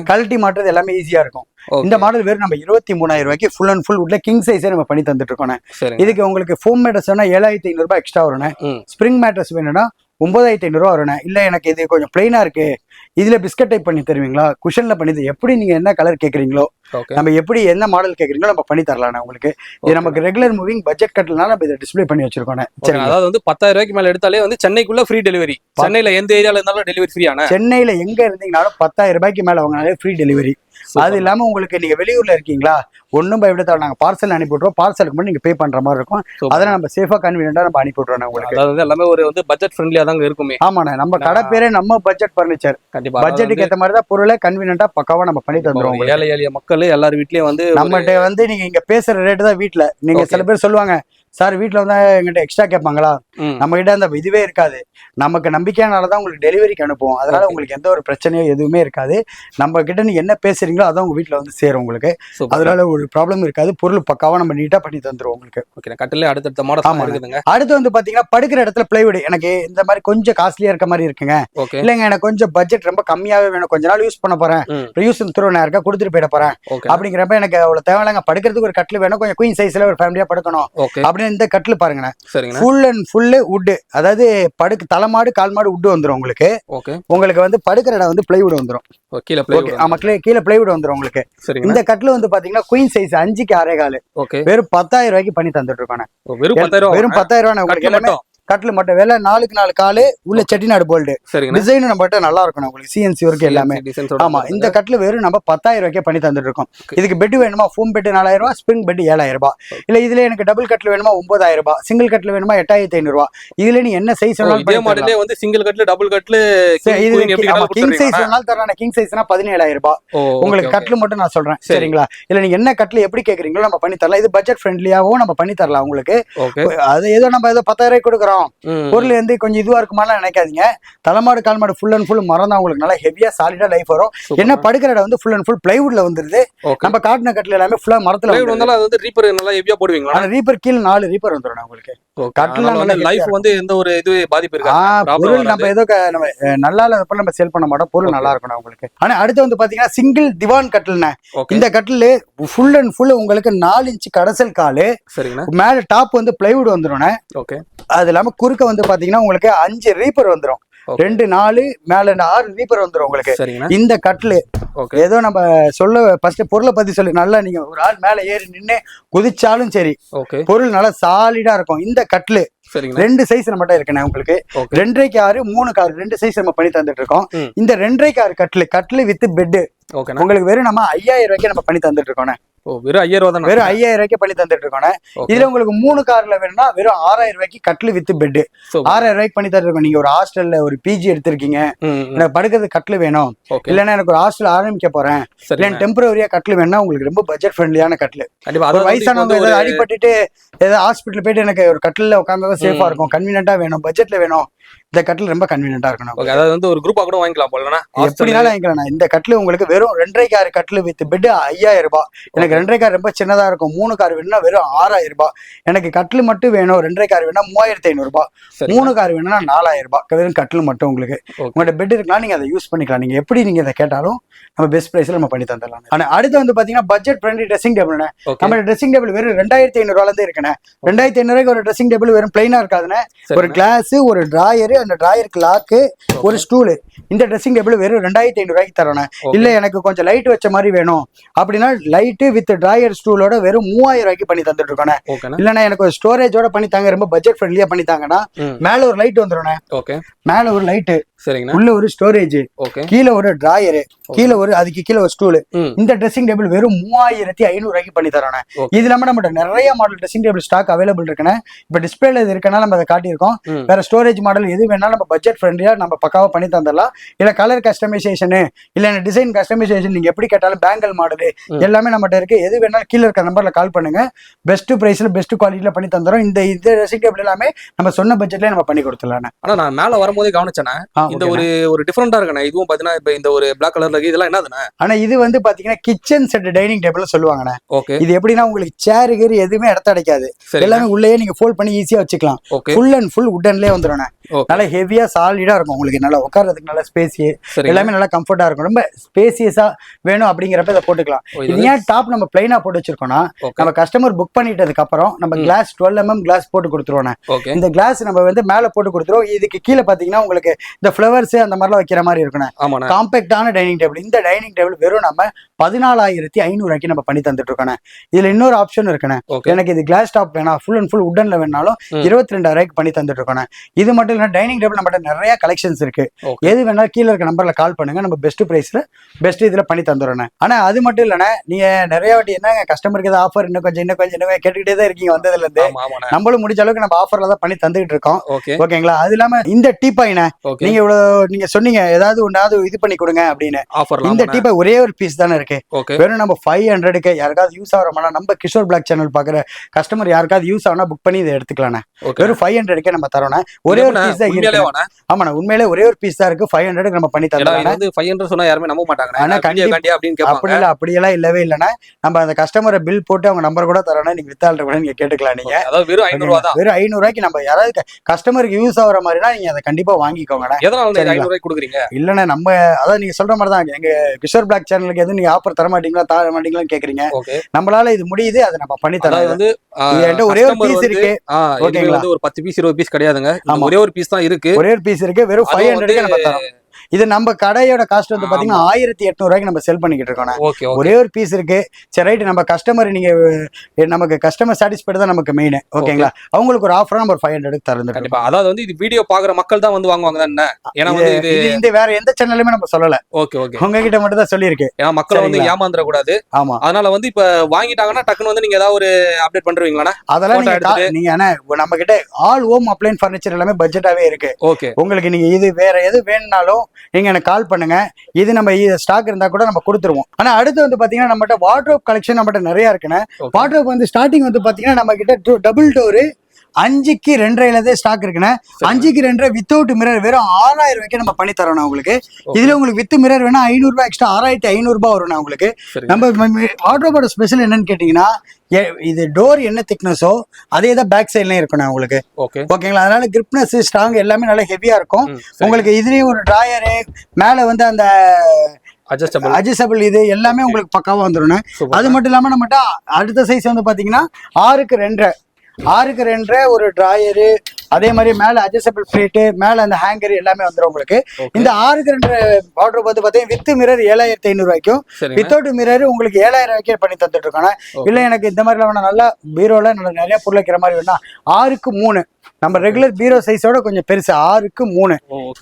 கழட்டி மாட்டுறது எல்லாமே ஈஸியா இருக்கும். இந்த மாடல் வெறும் நம்ம 23000 ரூபாய்க்கு ஃபுல் அண்ட் ஃபுல் உட்ல கிங் சைஸே நம்ம பண்ணி தந்துட்டு இருக்கோம். இதுக்கு உங்களுக்கு ஃபோம் மேட்ரஸ் வேணா 7500 ரூபாய் எக்ஸ்ட்ரா வரும். ஸ்பிரிங் மேட்ரஸ் வேணும்னா 9500 ரூபா வரும். இல்ல எனக்கு இது கொஞ்சம் பிளைனா இருக்கு, இதுல பிஸ்கட் டைப் பண்ணி தருவீங்களா, குஷன்ல பண்ணி எப்படி நீங்க என்ன கலர் கேக்குறீங்களோ, நம்ம எப்படி என்ன மாடல் கேக்குறீங்களோ நம்ம பண்ணி தரலாம் உங்களுக்கு. இது நமக்கு ரெகுலர் மூவிங் பட்ஜெட் கட்டலனால நம்ம இதை டிஸ்பிளே பண்ணி வச்சிருக்கோம். அதாவது வந்து 10000 ரூபாய்க்கு மேல எடுத்தாலே வந்து சென்னைக்குள்ள ஃப்ரீ டெலிவரி. சென்னையில எந்த ஏரியால இருந்தாலும் டெலிவரி ஃப்ரீ. ஆனா சென்னையில எங்க இருந்தீங்கனாலும் 10000 ரூபாய்க்கு மேல வாங்கினாலே ஃப்ரீ டெலிவரி. அது இல்லாம உங்களுக்கு நீங்க வெளியூர்ல இருக்கீங்களா ஒன்னும் பயப்பட தேவை, நாங்க பார்சல் அனுப்பி விட்டுறோம். பார்சலுக்கு மட்டும் நீங்க பே பண்ற மாதிரி இருக்கும். அதெல்லாம் நம்ம சேஃபா கன்வீனியன்டா நம்ம அனுப்பி விட்டுறோம் உங்களுக்கு. அதாவது எல்லாமே ஒரு வந்து பட்ஜெட் ஃப்ரெண்ட்லியா தான் இருக்குமே. ஆமாண்ணே, நம்ம கடை பேரே நம்ம பட்ஜெட் பர்னிச்சர். கண்டிப்பா பட்ஜெட்டுக்கு ஏற்ற மாதிரி தான் பொருளை கன்வீனியன்டா பக்காவா நம்ம பண்ணி தந்துருவோம். ஏழை எளிய மக்கள் எல்லார் வீட்லயும் வந்து நம்மகிட்ட வந்து நீங்க இங்க பேசுற ரேட்டு தான் வீட்டுல. நீங்க சில பேர் சொல்லுவாங்க சார் வீட்டுல வந்து எங்கிட்ட எக்ஸ்ட்ரா கேட்பாங்களா, நம்ம கிட்ட அந்த இதுவே இருக்காது. நமக்கு நம்பிக்கையானாலதான் உங்களுக்கு டெலிவரிக்கு அனுப்புவோம். அதனால உங்களுக்கு எந்த ஒரு பிரச்சனையோ எதுவுமே இருக்காது. நம்ம கிட்ட நீங்க என்ன பேசுறீங்களோ அதான் உங்க வீட்டுல வந்து சேரும் உங்களுக்கு. அதனால ஒரு ப்ராப்ளம் இருக்காது. பொருள் பக்காவா நம்ம நீட்டா பண்ணி தந்துருவோம் உங்களுக்கு. கட்டில அடுத்த மாடல் இருக்குதுங்க. அடுத்து வந்து பாத்தீங்கன்னா படுக்கிற இடத்துல பிளைவுட் எனக்கு இந்த மாதிரி கொஞ்சம் காஸ்ட்லியா இருக்க மாதிரி இருக்குங்க, இல்லைங்க எனக்கு கொஞ்சம் பட்ஜெட் ரொம்ப கம்மியாவே வேணும், கொஞ்ச நாள் யூஸ் பண்ண போறேன், யூஸ் நான் இருக்க கொடுத்துட்டு போயிட போறேன் அப்படிங்கிறப்ப எனக்கு அவ்வளவு தேவையில்லைங்க, படுக்கிறதுக்கு ஒரு கட்டில் வேணும், கொஞ்சம் குயின் சைஸ்ல ஒரு ஃபேமிலியா படுக்கணும் அப்படின்னு இந்த கட்டில் பாருங்க. ஃபுல் அண்ட் ஃபுல் வுட், அதாவது படுக்கு தலைமாடு கால் மாடு வுட் வந்துடும் உங்களுக்கு. உங்களுக்கு வந்து படுக்கிற இடம் வந்து பிளைவுட் வந்துடும். கீழே பிளைவுட் வந்துடும் உங்களுக்கு. இந்த கட்டில் வந்து பாத்தீங்கன்னா குயின் சைஸ் 5க்கு 6.25 வெறும் 10,000 ரூபாய்க்கு பண்ணி தந்துட்டு இருக்கோம். வெறும் 10,000 ரூபாய் உங்களுக்கு எல்லாமே கட்டில் மட்டும் வேலை 4க்கு 4 காலு உள்ள செட்டிநாடு போல்டு டிசைன் நம்ம நல்லா இருக்கணும் உங்களுக்கு. சிஎன்சி ஒர்க் எல்லாமே. ஆமா, இந்த கட்டில் வெறும் நம்ம 10,000 ரூபாய்க்கு பண்ணி தந்துட்டு இருக்கோம். இதுக்கு பெட் வேணுமா, ஃபோம் பெட் 4,000 ரூபாய், ஸ்பிரிங் பெட் 7,000 ரூபாய். இல்ல இதுல எனக்கு டபுள் கட்டில் வேணுமா 9,000 ரூபாய், சிங்கிள் கட்டில் வேணுமா 8,500 ரூபாய். இதுல நீ என்ன சைஸ் வேணாலும் சிங்கிள் கட்டில் டபுள் கட்டில் கிங் சைஸ் வேணாலும் தரேன். கிங் சைஸ்னா 17,000 ரூபாய் உங்களுக்கு கட்டில் மட்டும் நான் சொல்றேன் சரிங்களா. இல்ல நீங்க என்ன கட்டில் எப்படி கேக்குறீங்களோ நம்ம பண்ணி தரலாம். இது பட்ஜெட் ஃப்ரெண்ட்லியாவும் நம்ம பண்ணி தரலாம் உங்களுக்கு. அது ஏதோ நம்ம ஏதோ 10,000 ரூபாய் கொடுக்குறோம், பொருள் வந்து கொஞ்சம் இதுவா இருக்குமாலாம் நினைக்காதீங்க. தலைமாடு கால்மாடு ஃபுல் அண்ட் ஃபுல் மரம் தான் உங்களுக்கு நல்லா ஹெவியா சாலிடா லைஃப் வரும். என்ன படுக்கிற இடம் வந்து ஃபுல் அண்ட் ஃபுல் பிளைவுட்ல வந்துருது. நம்ம காட்டின கட்டில எல்லாமே ஃபுல்லா மரத்துல வந்தாலும் அது வந்து ரீப்பர் நல்லா ஹெவியா போடுவீங்களா. அந்த ரீப்பர் கீழ 4 ரீப்பர் வந்துரும் உங்களுக்கு. கட்டில நல்ல லைஃப் வந்து எந்த ஒரு இது பாதிப்பு இருக்காது. பொருள் நம்ம ஏதோ நல்லா இல்ல நம்ம சேல் பண்ண மாட்டோம், பொருள் நல்லா இருக்கணும் உங்களுக்கு. ஆனா அடுத்து வந்து பாத்தீங்கன்னா சிங்கிள் திவான் கட்டில்னா இந்த கட்டில் ஃபுல் அண்ட் ஃபுல் உங்களுக்கு 4 இன்ச் கடைசல் காலு, மேல டாப் வந்து பிளைவுட் வந்துரும். அது இல்லாம குறுக்க வந்து பாத்தீங்கன்னா உங்களுக்கு 5 ரீப்பர் வந்துரும். 2 4 மேல 6 ரீப்பர் வந்துரும் உங்களுக்கு. இந்த கட்டில் ஏதோ நம்ம சொல்ல ஃபர்ஸ்ட் பொருளை பத்தி சொல்லு. நல்லா நீங்க ஒரு ஆள் மேல ஏறி நின்று குதிச்சாலும் சரி பொருள் நல்லா சாலிடா இருக்கும். இந்த கட்டில் 2 சைஸ் நம்மகிட்ட இருக்குண்ணே உங்களுக்கு. 2.5க்கு 6 3க்கு 6 2 சைஸ் நம்ம பண்ணி தந்துட்டு இருக்கோம். இந்த 2.5க்கு 6 கட்டில் வித் பெட் உங்களுக்கு வெறும் நம்ம 5,000 ரூபாய்க்கு நம்ம பண்ணி தந்துட்டு இருக்கோம். வெறும் 5,000 ரூபாய்க்கு பண்ணி தந்துட்டு இருக்கோம். இதுல உங்களுக்கு 3 கார்ல வேணும்னா வெறும் 6,000 ரூபாய்க்கு கட்டில் வித் பெட் 6,000 ரூபாய்க்கு பண்ணி தந்துட்டு இருக்கோம். நீங்க ஒரு ஹாஸ்டல்ல ஒரு பிஜி எடுத்திருக்கீங்க, எனக்கு படுக்கிறது கட்டில் வேணும், இல்லன்னா எனக்கு ஒரு ஹாஸ்டல் ஆரம்பிக்க போறேன், இல்ல டெம்பரரியா கட்டில் வேணும்னா உங்களுக்கு ரொம்ப பட்ஜெட் ஃப்ரெண்ட்லியான கட்டில். ஒரு வயசானவங்க ஏதாவது அடிபட்டுட்டு ஏதாவது ஹாஸ்பிட்டல் போயிட்டு எனக்கு ஒரு கட்டில உட்கார்ந்தா சேஃபா இருக்கும், கன்வீனியன்ட்டா வேணும், பட்ஜெட்ல வேணும், இந்த கட்டில் ரொம்ப கன்வீனியன்ட்டா இருக்கணும். அதாவது வந்து ஒரு குரூப்பா கூட வாங்கிக்கலாம் போலனா, எப்படினாலும் வாங்கிக்கலாம். இந்த கட்டில் உங்களுக்கு வெறும் 2.5க்கு 6 கட்டில் வித் பெட் 5,000 ரூபாய். எனக்கு 2.5க்கு 6 ரொம்ப சின்னதா இருக்கும், 3க்கு 6 வேணும்னா வெறும் 6,000 ரூபாய். எனக்கு கட்டில் மட்டும் வேணும் 2.5க்கு 6 வேணும்னா 3,500 ரூபாய், 3க்கு 6 வேணும்னா 4,000 ரூபாய். வெறும் கட்டில் மட்டும் உங்களுக்கு. உங்களோட பெட் இருக்கலாம், நீங்க அதை யூஸ் பண்ணிக்கலாம். நீங்க எப்படி நீங்க இதை கேட்டாலும் நம்ம பெஸ்ட் பிரைஸ்ல நம்ம பண்ணி தந்துடலாம். ஆனா அடுத்து வந்து பாத்தீங்கன்னா பட்ஜெட் ஃப்ரெண்ட்லி ட்ரெஸ்ஸிங் டேபிள். நம்ம ட்ரெஸ்ஸிங் டேபிள் வெறும் 2,500 ரூபாயில இருந்து இருக்குண்ணே. 2,500 ரூபாய்க்கு ஒரு ட்ரெஸ்ஸிங் டேபிள் வெறும் பிளைனா இருக்காதுண்ணே. ஒரு கிளாஸ், ஒரு டிராயர், அந்த டிராயருக்கு லாக்கு, ஒரு ஸ்டூல். இந்த ட்ரெஸ்ஸிங் டேபிள் வெறும் 2,500 ரூபாய்க்கு தரணும். இல்ல எனக்கு கொஞ்சம் லைட் வச்ச மாதிரி வேணும் அப்படின்னா லைட் வித் டிராயர் ஸ்டூலோட வெறும் 3,000 ரூபாய்க்கு பண்ணி தந்துட்டு இருக்கோம். இல்லன்னா எனக்கு ஒரு ஸ்டோரேஜோட பண்ணி தாங்க, ரொம்ப பட்ஜெட் ஃப்ரெண்ட்லியா பண்ணி தாங்கன்னா மேல ஒரு லைட் வந்துடும், மேல ஒரு லைட், உள்ள ஒரு ஸ்டோரேஜ், கீழே ஒரு டிராயர், கீழே ஒரு அதுக்கு கீழே ஒரு ஸ்டூல். இந்த ட்ரெஸ்ஸிங் டேபிள் வெறும் 3,500 ரூபாய்க்கு பண்ணி தரோம். இது இல்லாம நம்ம நிறைய model dressing table stock available இருக்குன்னு இப்ப டிஸ்பிளேல இது இருக்கனால நம்ம அதை காட்டியிருக்கோம். வேற ஸ்டோரேஜ் மாடல் எது வேணாலும் நம்ம பட்ஜெட் ஃப்ரெண்ட்லியா நம்ம பக்காவா பண்ணி தந்துடலாம். இல்ல கலர் கஸ்டமைசேஷன், இல்ல டிசைன் கஸ்டமைசேஷன், நீங்க எப்படி கேட்டாலும் பேங்கல் மாடல் எல்லாமே நம்மகிட்ட இருக்கு. எது வேணாலும் கீழே இருக்க நம்பர்ல கால் பண்ணுங்க. பெஸ்ட் பிரைஸ்ல பெஸ்ட் குவாலிட்டியில பண்ணி தந்துடும். இந்த ட்ரெஸ்ஸிங் டேபிள் எல்லாமே நம்ம சொன்ன பட்ஜெட்ல நம்ம பண்ணி கொடுத்துடலாம். ஆனா நான் மேல வரும்போதே கவனிச்சேன்னா இந்த ஒரு டிஃபரெண்டா இருக்குண்ணா. இதுவும் பாத்தீங்கன்னா இப்ப இந்த ஒரு பிளாக் கலர்ல இருக்கு, இதெல்லாம் என்னதுண்ணா? ஆனா இது வந்து பாத்தீங்கன்னா கிச்சன் செட் டைனிங் டேபிள் சொல்லுவாங்கண்ணா. இது எப்படின்னா உங்களுக்கு சேரு கேரி எதுவுமே இடத்த அடைக்காது, எல்லாமே உள்ளே நீங்க ஃபோல்ட் பண்ணி ஈஸியா வச்சுக்கலாம். ஃபுல் அண்ட் ஃபுல் உட்டன்லயே வந்துடும். நல்லா ஹெவியா சாலிடா இருக்கும் உங்களுக்கு. நல்லா உட்கார்றதுக்கு நல்லா ஸ்பேசியஸ், எல்லாமே நல்லா கம்ஃபர்டா இருக்கும். ரொம்ப ஸ்பேசியஸா வேணும் அப்படிங்கிறப்ப இதை போட்டுக்கலாம். இது ஏன் டாப் நம்ம பிளைனா போட்டு வச்சிருக்கோம்னா நம்ம கஸ்டமர் புக் பண்ணிட்டதுக்கு அப்புறம் நம்ம கிளாஸ் 12mm கிளாஸ் போட்டு கொடுத்துருவோம். இந்த கிளாஸ் நம்ம வந்து மேல போட்டு கொடுத்துருவோம். இதுக்கு கீழே பாத்தீங்கன்னா உங்களுக்கு இந்த ஃபிளவர்ஸ் அந்த மாதிரிலாம் வைக்கிற மாதிரி இருக்கணும். காம்பேக்டான டைனிங் டேபிள். இந்த டைனிங் டேபிள் வெறும் நம்ம 14,500 ரூபாய்க்கு நம்ம பண்ணி தந்துட்டு இருக்கோம். இதுல இன்னொரு ஆப்ஷன் இருக்குண்ணே. எனக்கு இது கிளாஸ் டாப் வேணா, ஃபுல் அண்ட் ஃபுல் உட்டன்ல வேணாலும் 22,000 ரூபாய்க்கு பண்ணி தந்துட்டு இருக்கோம். இது மட்டும் இல்ல டைனிங் டேபிள் நம்மகிட்ட நிறைய கலெக்ஷன்ஸ் இருக்கு. எது வேணாலும் கீழே இருக்க நம்பர்ல கால் பண்ணுங்க, நம்ம பெஸ்ட் பிரைஸ்ல பெஸ்ட் இதுல பண்ணி தந்துடுறோம். ஆனா அது மட்டும் இல்லைன்னா நீங்க நிறைய வாட்டி என்ன கஸ்டமருக்கு ஏதாவது ஆஃபர் இன்னும் கொஞ்சம் கேட்டுக்கிட்டே தான் இருக்கீங்க வந்ததுல இருந்து. நம்மளும் முடிஞ்ச அளவுக்கு நம்ம ஆஃபர்ல தான் பண்ணி தந்துகிட்டு இருக்கோம். ஓகேங்களா? அது இல்லாம இந்த டீப்பாயின நீங்க இவ்வளவு இவ்வளவு நீங்க சொன்னீங்க ஏதாவது ஒன்னாவது இது பண்ணி கொடுங்க அப்படின்னு. இந்த டீப்பை ஒரே ஒரு பீஸ் தானே இருக்கு. வெறும் நம்ம 500க்கு யாருக்காவது யூஸ் ஆகிறோம்னா நம்ம கிஷோர் பிளாக் சேனல் பாக்குற கஸ்டமர் யாருக்காவது யூஸ் ஆனா புக் பண்ணி இதை எடுத்துக்கலாண்ணே. வெறும் 500க்கே நம்ம தரோம். ஒரே ஒரு பீஸ் தான் இருக்கு. ஆமாண்ணா உண்மையிலே ஒரே ஒரு பீஸ் தான் இருக்கு. 500க்கு நம்ம பண்ணி தரோம். 500 சொன்னா யாருமே நம்ப மாட்டாங்க. அப்படி இல்ல, அப்படியெல்லாம் இல்லவே இல்லைன்னா நம்ம அந்த கஸ்டமரை பில் போட்டு அவங்க நம்பர் கூட தரோம்னா நீங்க வித்தாள்கிட்ட கூட நீங்க கேட்டுக்கலாம். நீங்க வெறும் 500 ரூபா தான். வெறும் 500 ரூபாய்க்கு நம்ம யாராவது கஸ்டமருக்கு யூஸ் ஆகுற மாதிரினா நீங்க அதை கண்டிப்பா வாங்கிக்கோங்கண்ணா. எதனால 500 ரூபாய்க்கு கொடுக்குறீங்க? இல்லண்ணா நம்ம அதான் நீங்க சொல்ற மாதிரி தான் எங்க கிஷோர் பிளாக் சேனலுக்கு எதுவும் நீங்க ஆஃபர் தர மாட்டீங்களா தர மாட்டீங்களான்னு கேக்குறீங்க. நம்மளால இது முடியுது, அதை நம்ம பண்ணி தரோம். வந்து ஒரே ஒரு பீஸ் இருக்கு. ஓகேங்களா, ஒரு 10 பீஸ் 20 பீஸ் கிடையாதுங்க. ஒரே ஒரு பீஸ் தான் இருக்கு. ஒரே ஒரு பீஸ் இருக்கு. வெறும் 500க்கு நம்ம தரோம். இது நம்ம கடையோட காஸ்ட் வந்து பாத்தீங்கன்னா 1800 ரூபாய்க்கு நம்ம செல் பண்ணிக்கிட்டு இருக்கோம். ஒரே ஒரு பீஸ் இருக்கு. சரி ரைட், நம்ம கஸ்டமர் நீங்க நமக்கு கஸ்டமர் சாட்டிஸ்ஃபைட் தான் நமக்கு மெயின். ஓகேங்களா, அவங்களுக்கு ஒரு ஆஃபரா நம்ம 500க்கு தரணும். கண்டிப்பா. அதாவது வந்து இது வீடியோ பாக்குற மக்கள் தான் வந்து வாங்குவாங்க தானே. ஏன்னா வந்து இது இந்த வேற எந்த சேனல்லுமே நம்ம சொல்லல. ஓகே ஓகே, உங்ககிட்ட மட்டும் தான் சொல்லியிருக்கு. ஏன்னா மக்களை வந்து ஏமாந்துட கூடாது. ஆமா, அதனால வந்து இப்ப வாங்கிட்டாங்கன்னா டக்குன்னு வந்து நீங்க ஏதாவது ஒரு அப்டேட் பண்றீங்களா? அதெல்லாம் நீங்க நம்ம கிட்ட ஆல் ஹோம் அப்ளையன்ஸ் ஃபர்னிச்சர் எல்லாமே பட்ஜெட்டாவே இருக்கு. ஓகே, உங்களுக்கு நீங்க இது வேற எது வேணும்னாலும் நீங்க எனக்கு கால் பண்ணுங்க. இது நம்ம ஸ்டாக் இருந்தா கூட நம்ம கொடுத்துருவோம். ஆனா அடுத்து வந்து பாத்தீங்கன்னா நம்மகிட்ட வார்ட்ரோப் கலெக்ஷன் நம்மகிட்ட நிறைய இருக்குன்னு. வார்ட்ரோப் வந்து ஸ்டார்டிங் வந்து பாத்தீங்கன்னா நம்ம கிட்ட டபுள் டோரு 5க்கு 2.5 ஸ்டாக் இருக்குண்ணே. 5க்கு 2 வித்தவுட் மிரர் வெறும் 6000 ரூபாய்க்கு நம்ம பண்ணி தரோம் உங்களுக்கு. இதுல உங்களுக்கு வித் மிரர் வேணா 500 ரூபாய் எக்ஸ்ட்ரா 6500 ரூபாய் வரும் உங்களுக்கு. நம்ம வார்ட்ரோபோட ஸ்பெஷல் என்னன்னு கேட்டீங்கன்னா இது டோர் என்ன திக்னஸோ அதே தான் பேக் சைட்லயும் இருக்கணும் உங்களுக்கு. ஓகேங்களா, அதனால கிரிப்னஸ் ஸ்ட்ராங் எல்லாமே நல்லா ஹெவியா இருக்கும் உங்களுக்கு. இதுலயும் ஒரு டிராயரு மேல வந்து அந்த அட்ஜஸ்டபிள் இது எல்லாமே உங்களுக்கு பக்காவா வந்துடும். அது மட்டும் இல்லாம நம்மகிட்ட அடுத்த சைஸ் வந்து பாத்தீங்கன்னா 6க்கு 2 ஒரு டிராயரு, அதே மாதிரி மேல அட்ஜஸ்டபிள் பிளேட்டு, மேல அந்த ஹேங்கர் எல்லாமே வந்துடும் உங்களுக்கு. இந்த 6க்கு 2 வார்ட்ரோப் வந்து பாத்தீங்கன்னா வித் மிரர் 7500 ரூபாய்க்கும் வித்தவுட் மிரர் உங்களுக்கு 7000 ரூபாய்க்கே பண்ணி தந்துட்டு இருக்கோம். இல்ல எனக்கு இந்த மாதிரி வேணா நல்லா பீரோல நிறைய பொருள் வைக்கிற மாதிரி வேணா 6க்கு 3 நம்ம ரெகுலர் பீரோ சைஸோட கொஞ்சம் பெருசு 6க்கு 3.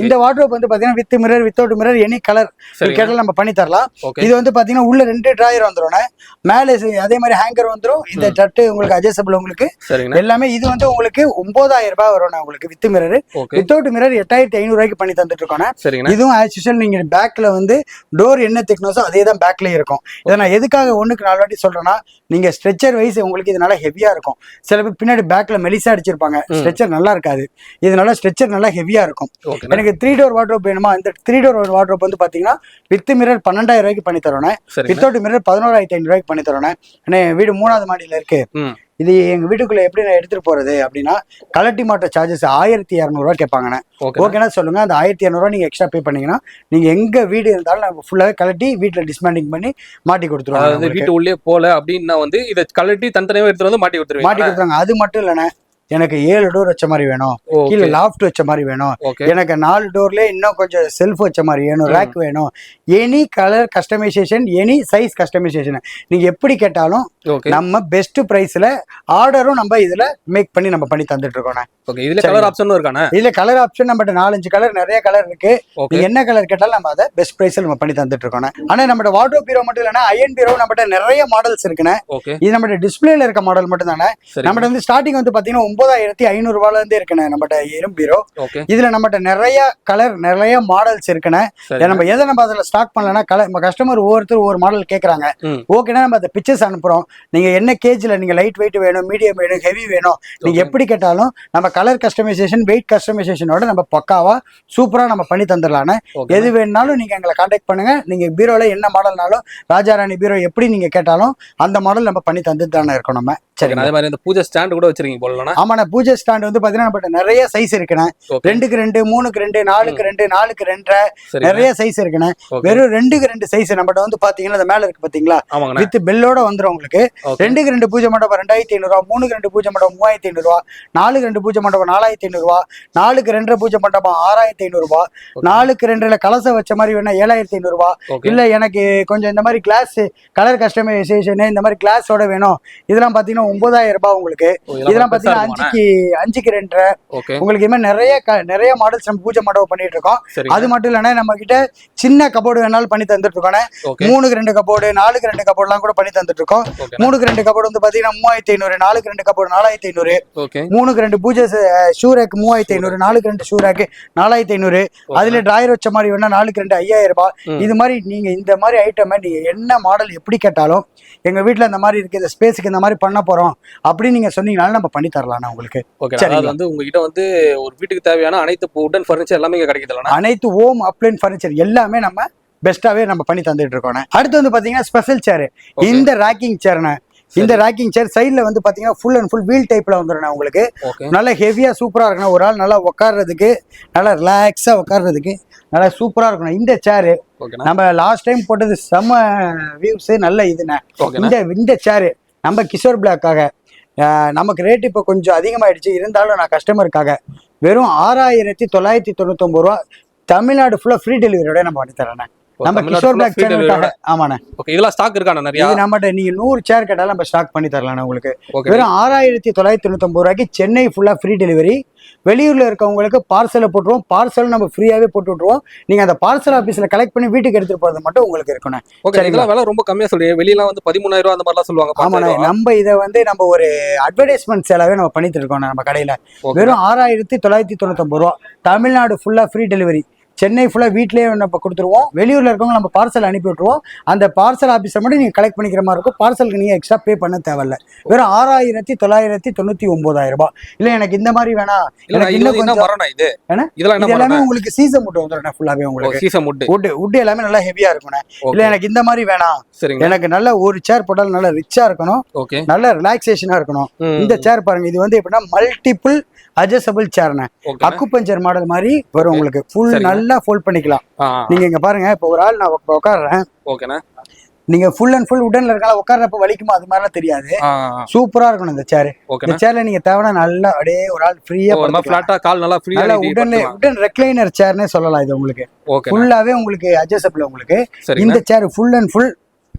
இந்த வார்ட்ரோப் வந்து பாத்தீங்கன்னா with mirror without mirror any colour கேட்டாலும் நம்ம பண்ணி தரலாம். இது வந்து பாத்தீங்கன்னா உள்ள 2 டிராயர் வந்துடும், மேல அதே மாதிரி ஹேங்கர் வந்துடும். இந்த சட்டு உங்களுக்கு அட்ஜஸ்டபிள் உங்களுக்கு எல்லாமே. இது வந்து உங்களுக்கு 9000 ரூபாய் வரும் உங்களுக்கு வித் மிரர். வித்தவுட் மிரர் 8500 ரூபாய்க்கு பண்ணி தந்துட்டு இருக்கோம். இதுவும் ஆஸ் யூசுவல் நீங்க பேக்ல வந்து டோர் என்ன திக்னஸோ அதே தான் பேக்லயே இருக்கும். இதை நான் எதுக்காக 1க்கு 4 வாட்டி சொல்றேன்னா நீங்க ஸ்ட்ரெச்சர் வைஸ் உங்களுக்கு இதனால ஹெவியா இருக்கும். சில பேர் பின்னாடி பேக்ல மெலிசா அடிச்சிருப்பாங்க, ஸ்ட்ரெச்சர் நல்லா இருக்காது. இதனால ஸ்ட்ரெச்சர் நல்லா ஹெவியா இருக்கும். எனக்கு 3 டோர் வார்ட்ரோப் வேணுமா, இந்த 3 டோர் வார்ட்ரோப் வந்து பாத்தீங்கன்னா வித் மிரர் 12000 ரூபாய்க்கு பண்ணி தரோம். வித்தவுட் மிரர் 11500 ரூபாய்க்கு பண்ணி தரோம். வீடு 3வது மாடியில இருக்கு. இது எங்க வீட்டுக்குள்ள எப்படி நான் எடுத்துட்டு போறது அப்படின்னா கலட்டி மாட்ட சார்ஜஸ் 1200 ரூபாய் கேட்பாங்கண்ணே. ஓகேனா சொல்லுங்க, அந்த 1200 ரூபாய் நீங்க எக்ஸ்ட்ரா பே பண்ணீங்கன்னா நீங்க எங்க வீடு இருந்தாலும் நம்ம ஃபுல்லாவே கலட்டி வீட்டுல டிஸ்மேண்டிங் பண்ணி மாட்டி கொடுத்துருவோம். வீட்டு உள்ளே போல அப்படின்னா வந்து இதை கலட்டி தனித்தனியாக எடுத்துட்டு வந்து மாட்டி கொடுத்துருவாங்க. அது மட்டும் இல்லைண்ணே, எனக்கு 7 டோர் வச்ச மாதிரி வேணும், கீழே லாஃப்ட் வச்ச மாதிரி வேணும், எனக்கு 4 டோர்ல இன்னும் கொஞ்சம் செல்ஃப் வச்ச மாதிரி வேணும், ரேக் வேணும், any colour customisation, any size customisation நீங்க எப்படி கேட்டாலும் நம்ம பெஸ்ட் பிரைஸ்ல ஆர்டரும் நம்ம இதுல மேக் பண்ணி நம்ம பண்ணி தந்துட்டு இருக்கோம். இதுல கலர் ஆப்ஷனும் இருக்கானே. இதுல கலர் ஆப்ஷன் நம்ம 4-5 கலர் நிறைய கலர் இருக்கு. நீங்க என்ன கலர் கேட்டாலும் நம்ம அதை பெஸ்ட் பிரைஸ்ல நம்ம பண்ணி தந்துட்டு இருக்கோம். ஆனா நம்ம வார்ட்ரோப் பீரோ மட்டும் இல்லைன்னா அயன் பீரோ நம்மகிட்ட நிறைய மாடல்ஸ் இருக்குன்னு. இது நம்ம டிஸ்பிளேல இருக்க மாடல் மட்டும் தானே. நம்மகிட்ட வந்து ஸ்டார்டிங் வந்து பாத்தீங்கன்னா 9500 ரூபாயில இருந்து இருக்குண்ணே நம்மகிட்ட எறும் பீரோ. இதுல நம்மகிட்ட நிறைய கலர் நிறைய மாடல்ஸ் இருக்குண்ணே. நம்ம எதை நம்ம அதுல ஸ்டாக் பண்ணலன்னா நம்ம கஸ்டமர் ஒவ்வொருத்தர் ஒவ்வொரு மாடல் கேட்கறாங்க. ஓகேனா நம்ம அந்த பிக்சர்ஸ் அனுப்புறோம். நீங்க என்ன கேஜ்ல நீங்க லைட் வெயிட் வேணும், மீடியம் வேணும், ஹெவி வேணும், நீங்க எப்படி கேட்டாலும் நம்ம கலர் கஸ்டமைசேஷன் வெயிட் கஸ்டமைசேஷனோட நம்ம பக்காவா சூப்பரா நம்ம பண்ணி தந்துடலான்னு. எது வேணும்னாலும் நீங்க எங்களை கான்டாக்ட் பண்ணுங்க. நீங்க பீரோல என்ன மாடல்னாலும் ராஜாராணி பீரோ எப்படி நீங்க கேட்டாலும் அந்த மாடல் நம்ம பண்ணி தந்துட்டு தானே இருக்கோம் நம்ம. சரி, அதே மாதிரி இந்த பூஜை ஸ்டாண்ட் கூட வச்சிருக்கீங்க போல. ஆமாண்ணா, பூஜை ஸ்டாண்ட் வந்து பாத்தீங்கன்னா நம்மகிட்ட நிறைய சைஸ் இருக்குண்ணே. 2க்கு 2, 3க்கு 2, 4க்கு 2, 4க்கு 2 நிறைய சைஸ் இருக்குண்ணே. வெறும் 2க்கு 2 சைஸ் நம்மகிட்ட வந்து பாத்தீங்கன்னா மேல இருக்கு பாத்தீங்களா, வித் பெல்லோட வந்துடும் உங்களுக்கு. 2க்கு 2 பூஜை மண்டபம் 2500 ரூபா, 3க்கு 2 பூஜை மண்டபம் 3500 ரூபா, 4க்கு 2 பூஜை மண்டபம் 4500 ரூபா, 4க்கு 2 பூஜை மண்டபம் 6500 ரூபா, 4க்கு 2 கலசம் வச்ச மாதிரி வேணா 7500 ரூபா. இல்ல எனக்கு கொஞ்சம் இந்த மாதிரி கிளாஸ் கலர் கஸ்டமைசேஷன் இந்த மாதிரி கிளாஸோட வேணும், இதெல்லாம் பாத்தீங்கன்னா 9,000 ரூபாய் உங்களுக்கு. இதெல்லாம் பாத்தீங்கன்னா 5க்கு 2.5. உங்களுக்கு இது மாதிரி நிறைய மாடல்ஸ் நம்ம பூஜை மண்டபம் பண்ணிட்டு இருக்கோம். அது மட்டும் இல்லைன்னா நம்ம கிட்ட சின்ன கபோர்டு வேணாலும் பண்ணி தந்துட்டு இருக்கோம். 3க்கு 2 கபோர்டு 4க்கு 2 கபோர்டு எல்லாம் கூட பண்ணி தந்துட்டு இருக்கோம். 3க்கு 2 கபோர்டு வந்து பாத்தீங்கன்னா 3,500, 4க்கு 2 கபோர்டு 4,500, 3க்கு 2 பூஜை ஷூ ரேக் 3,500, 4க்கு 2 ஷூ ரேக் 4,500. அதுல டிராயர் வச்ச மாதிரி வேணா 4க்கு 2 5,000 ரூபாய். இது மாதிரி நீங்க இந்த மாதிரி ஐட்டம் நீங்க என்ன மாடல் எப்படி கேட்டாலும் எங்க வீட்டுல இந்த மாதிரி இருக்கு, இந்த ஸ்பேஸுக்கு இந்த மாதிரி பண்ண போறோம் அப்படின்னு நீங்க சொன்னீங்கனாலும் நம்ம பண்ணி தரலாம் உங்களுக்கு. வந்து உங்ககிட்ட வந்து ஒரு வீட்டுக்கு தேவையான அனைத்து வுடன் ஃபர்னிச்சர் எல்லாமே இங்க கிடைக்குது. அனைத்து ஹோம் அப்ளையன்ஸ் ஃபர்னிச்சர் எல்லாமே நம்ம பெஸ்ட்டாவே நம்ம பண்ணி தந்துட்டு இருக்கோம். அடுத்து வந்து பாத்தீங்கன்னா ஸ்பெஷல் சேர். இந்த ராக்கிங் சேர்னா இந்த ராக்கிங் சேர் சைட்ல வந்து பாத்தீங்கன்னா ஃபுல் அண்ட் ஃபுல் வீல் டைப்ல வந்துடும் உங்களுக்கு. நல்லா ஹெவியா சூப்பரா இருக்கணும். ஒரு ஆள் நல்லா உட்கார்றதுக்கு, நல்லா ரிலாக்ஸா உட்கார்றதுக்கு நல்லா சூப்பரா இருக்கணும். இந்த சேரு நம்ம லாஸ்ட் டைம் போட்டது செம்ம வியூஸ், நல்ல இதுண்ணே. இந்த சேரு நம்ம கிஷோர் பிளாக்காக நமக்கு ரேட் இப்போ கொஞ்சம் அதிகமாயிடுச்சு, இருந்தாலும் நான் கஸ்டமருக்காக வெறும் 6,999 ரூபா தமிழ்நாடு ஃபுல்லா ஃப்ரீ டெலிவரியோட நம்ம பண்ணி தரேன். நம்ம கிஷோர் பிளாக் சேனலுக்காக. ஆமாண்ணே. இதெல்லாம் ஸ்டாக் இருக்காண்ணா நிறைய? நம்மகிட்ட நீங்க 100 சேர் கேட்டாலும் நம்ம ஸ்டாக் பண்ணி தரலாம் உங்களுக்கு. வெறும் 6,999 ரூபாய்க்கு சென்னை ஃபுல்லா ஃப்ரீ டெலிவரி. வெளியூர்ல இருக்கவங்களுக்கு பார்சலை போட்டுருவோம். பார்சல் நம்ம ஃப்ரீயாவே போட்டு விட்டுருவோம். நீங்க அந்த பார்சல் ஆபீஸ்ல கலெக்ட் பண்ணி வீட்டுக்கு எடுத்துட்டு போறது மட்டும் உங்களுக்கு இருக்கணும். இதெல்லாம் விலை ரொம்ப கம்மியா சொல்றீங்க. வெளியெல்லாம் வந்து 13,000 ரூபாய் அந்த மாதிரிலாம் சொல்லுவாங்க. ஆமாண்ணே. நம்ம இதை வந்து நம்ம ஒரு அட்வர்டைஸ்மெண்ட் சேலாவே நம்ம பண்ணிட்டு இருக்கோம் நம்ம கடையில. வெறும் 6,999 ரூபா தமிழ்நாடு ஃபுல்லா ஃப்ரீ டெலிவரி. சென்னை ஃபுல்லா வீட்லயே நம்ம கொடுத்துருவோம். வெளியூர்ல இருக்கவங்க நம்ம பார்சல் அனுப்பி விட்டுருவோம். அந்த பார்சல் ஆபீஸை மட்டும் நீங்க கலெக்ட் பண்ணிக்கிற மாதிரி இருக்கும். பார்சலுக்கு நீங்க எக்ஸ்ட்ரா பே பண்ண தேவையில்ல. வெறும் 6,999 ரூபாய். இல்ல எனக்கு இந்த மாதிரி வேணாம், எனக்கு இன்னும் கொஞ்சம் இதெல்லாமே உங்களுக்கு சீசன் முட்டு வந்துடும் ஃபுல்லாவே உங்களுக்கு. வுட் எல்லாமே நல்லா ஹெவியா இருக்கணும். இல்ல எனக்கு இந்த மாதிரி வேணாம், எனக்கு நல்ல ஒரு சேர் போட்டாலும் நல்லா ரிச்சா இருக்கணும், நல்ல ரிலாக்ஸேஷனா இருக்கணும். இந்த சேர் பாருங்க, இது வந்து எப்படின்னா மல்டிபிள் அட்ஜஸ்டபிள் சேர்ண்ணே. அக்குபஞ்சர் மாடல் மாதிரி வரும் உங்களுக்கு. ஃபுல் நல்லா ஃபோல்ட் பண்ணிக்கலாம். நீங்க இங்க பாருங்க, இப்போ ஒரு ஆள் நான் உட்காடுறேன், நீங்க ஃபுல் அண்ட் ஃபுல் உடன்ல இருக்கலாம், உட்கார்றப்ப வலிக்குமா அது மாதிரிலாம் தெரியாது. சூப்பரா இருக்கணும் இந்த சேர். இந்த சேர்ல நீங்க தேவைன்னா நல்லா அப்படியே ஒரு ஆள் ஃப்ரீயா உடன் ரெக்லைனர் சேர்னே சொல்லலாம். இது உங்களுக்கு ஃபுல்லாவே உங்களுக்கு அட்ஜஸ்டபிள். உங்களுக்கு இந்த chair full and full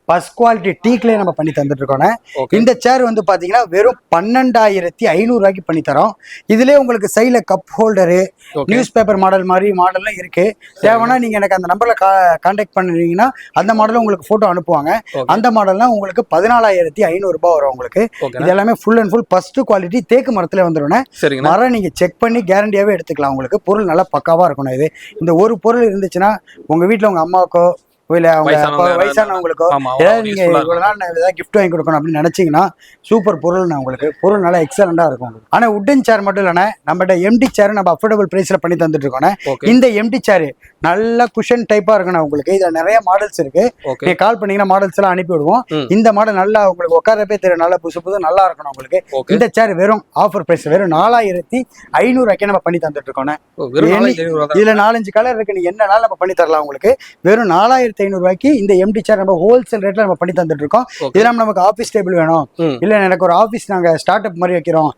first quality டீக்லயே நம்ம பண்ணி தந்துட்டு இருக்கோம். இந்த சேர் வந்து பாத்தீங்கன்னா வெறும் 12,500 ரூபாய்க்கு பண்ணி தரோம். இதுலயே உங்களுக்கு சைட்ல cup holder, news paper model மாதிரி மாடல்லாம் இருக்கு. தேவைன்னா நீங்க எனக்கு அந்த நம்பர்ல கான்டாக்ட் பண்ணுவீங்கன்னா அந்த மாடலும் உங்களுக்கு போட்டோ அனுப்புவாங்க. அந்த மாடல்லாம் உங்களுக்கு 14,500 ரூபாய் வரும் உங்களுக்கு. இது எல்லாமே full and full first quality தேக்கு மரத்துல வந்துடும். மரம் நீங்க செக் பண்ணி கேரண்டியாவே எடுத்துக்கலாம். உங்களுக்கு பொருள் நல்லா பக்காவா இருக்கணும். இது இந்த ஒரு பொருள் இருந்துச்சுன்னா உங்க வீட்டுல உங்க அம்மாவுக்கோ இல்ல அவங்க வயசானவங்களுக்கோ ஏதாவது நீங்க இவ்வளவு நாள் ஏதாவது கிஃப்ட் வாங்கி கொடுக்கணும் அப்படின்னு நினைச்சீங்கன்னா சூப்பர் பொருள் உங்களுக்கு. பொருள் நல்லா எக்ஸலண்டா இருக்கும். ஆனா உட்டன் சேர் மட்டும் இல்லைன்னா நம்மகிட்ட எம்டி சேர் நம்ம அஃபோர்டபுள் பிரைஸ்ல பண்ணி தந்துட்டு இருக்கோம். இந்த எம்டி சேர் நல்ல குஷன் டைப்பா இருக்கணும் உங்களுக்கு. இதுல நிறைய மாடல்ஸ் இருக்கு. நீங்க கால் பண்ணீங்கன்னா மாடல்ஸ் எல்லாம் அனுப்பி விடுவோம். இந்த மாடல் நல்லா உங்களுக்கு உட்காரப்பே தெரியும், நல்லா புதுசு புது நல்லா இருக்கணும் உங்களுக்கு. இந்த சேர் வெறும் ஆஃபர் பிரைஸ் வெறும் 4,500 ரூபாய்க்கு நம்ம பண்ணி தந்துட்டு இருக்கோம். இதுல 4-5 கலர் இருக்கு. நீங்க என்ன நாள் நம்ம பண்ணி தரலாம் உங்களுக்கு. வெறும் 4,500 ரூபாய்க்கு இந்த எம்டி சேர் நம்ம ஹோல்சேல் ரேட்ல நம்ம பண்ணி தந்துட்டு இருக்கோம். இதெல்லாம் நமக்கு ஆபீஸ் டேபிள் வேணும், இல்ல எனக்கு ஒரு ஆபீஸ் நாங்க ஸ்டார்ட் அப் மாதிரி வைக்கிறோம்,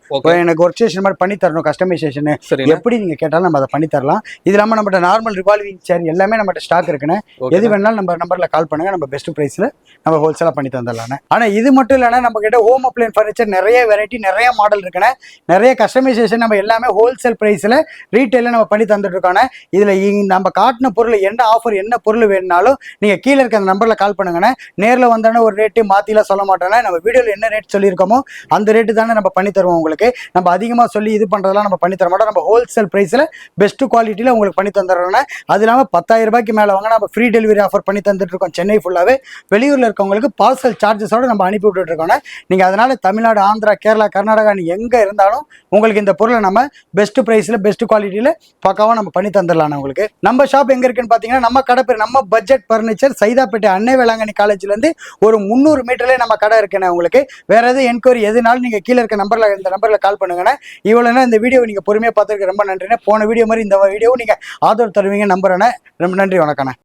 எனக்கு ஒர்க் ஸ்டேஷன் மாதிரி பண்ணி தரணும், கஸ்டமைசேஷன் எப்படி நீங்க கேட்டாலும் நம்ம அதை பண்ணி தரலாம். இது இல்லாம நம்ம நார்மல் ரிவால்விங் சேர் எல்லாமே நம்ம ஸ்டாக் இருக்குன்னு. எது வேணாலும் நம்ம நம்பர்ல கால் பண்ணுங்க, நம்ம பெஸ்ட் பிரைஸ்ல நம்ம ஹோல்சேலா பண்ணி தந்துடலாம். ஆனா இது மட்டும் இல்லைன்னா நம்ம கிட்ட ஹோம் அப்ளையன்ஸ் ஃபர்னிச்சர் நிறைய வெரைட்டி நிறைய மாடல் இருக்குன்னு. நிறைய கஸ்டமைசேஷன் நம்ம எல்லாமே ஹோல்சேல் பிரைஸ்ல ரீட்டைல நம்ம பண்ணி தந்துட்டு இருக்கோம். இதுல நம்ம காட்டின பொருள் என்ன ஆஃபர் என்ன பொருள் வேணும்னாலும் நீங்க கீழே இருக்க அந்த நம்பர்ல கால் பண்ணுங்கண்ணே. நேரில் வந்தானே ஒரு ரேட்டு மாத்திலாம் சொல்ல மாட்டோம்னா, நம்ம வீடியோல என்ன ரேட் சொல்லியிருக்கோமோ அந்த ரேட்டு தானே நம்ம பண்ணி தருவோம் உங்களுக்கு. நம்ம அதிகமா சொல்லி இது பண்றதெல்லாம் நம்ம பண்ணி தர மாட்டோம். நம்ம ஹோல்சேல் பிரைஸ்ல பெஸ்ட் குவாலிட்டியில உங்களுக்கு பண்ணி தந்துடுறோம். அது இல்லாம 10,000 ரூபாய்க்கு மேல வாங்க நம்ம ஃப்ரீ டெலிவரி ஆஃபர் பண்ணி தந்துட்டு இருக்கோம். சென்னை ஃபுல்லாவே வெளியூர்ல இருக்கவங்களுக்கு பார்சல் சார்ஜஸோட நம்ம அனுப்பி விட்டுட்டு இருக்கோம். நீங்க அதனால தமிழ்நாடு, ஆந்திரா, கேரளா, கர்நாடகா நீ எங்க இருந்தாலும் உங்களுக்கு இந்த பொருளை நம்ம பெஸ்ட் பிரைஸ்ல பெஸ்ட் குவாலிட்டியில பக்காவா நம்ம பண்ணி தந்துடலாம் உங்களுக்கு. நம்ம ஷாப் எங்க இருக்குன்னு பாத்தீங்கன்னா நம்ம கடை பேர் நம்ம பட்ஜெட் பர்னிச்சர், சைதாப்பேட்டை அன்னை வேளாங்கண்ணி காலேஜ்ல இருந்து ஒரு 300 மீட்டர்லயே நம்ம கடை இருக்குண்ணே உங்களுக்கு. வேற எதுவும் என்கொயரி எதுனாலும் நீங்க கீழே இருக்க நம்பர்ல இந்த நம்பர்ல கால் பண்ணுங்கண்ணே. இவ்வளவு இந்த வீடியோ நீங்க பொறுமையா பார்த்துருக்கு ரொம்ப நன்றிண்ணே. போன வீடியோ மாதிரி இந்த வீடியோ நீங்க ஆதரவு தருவீங்க நம்புறேண்ணே. ரொம்ப நன்றி, வணக்கண்ணே.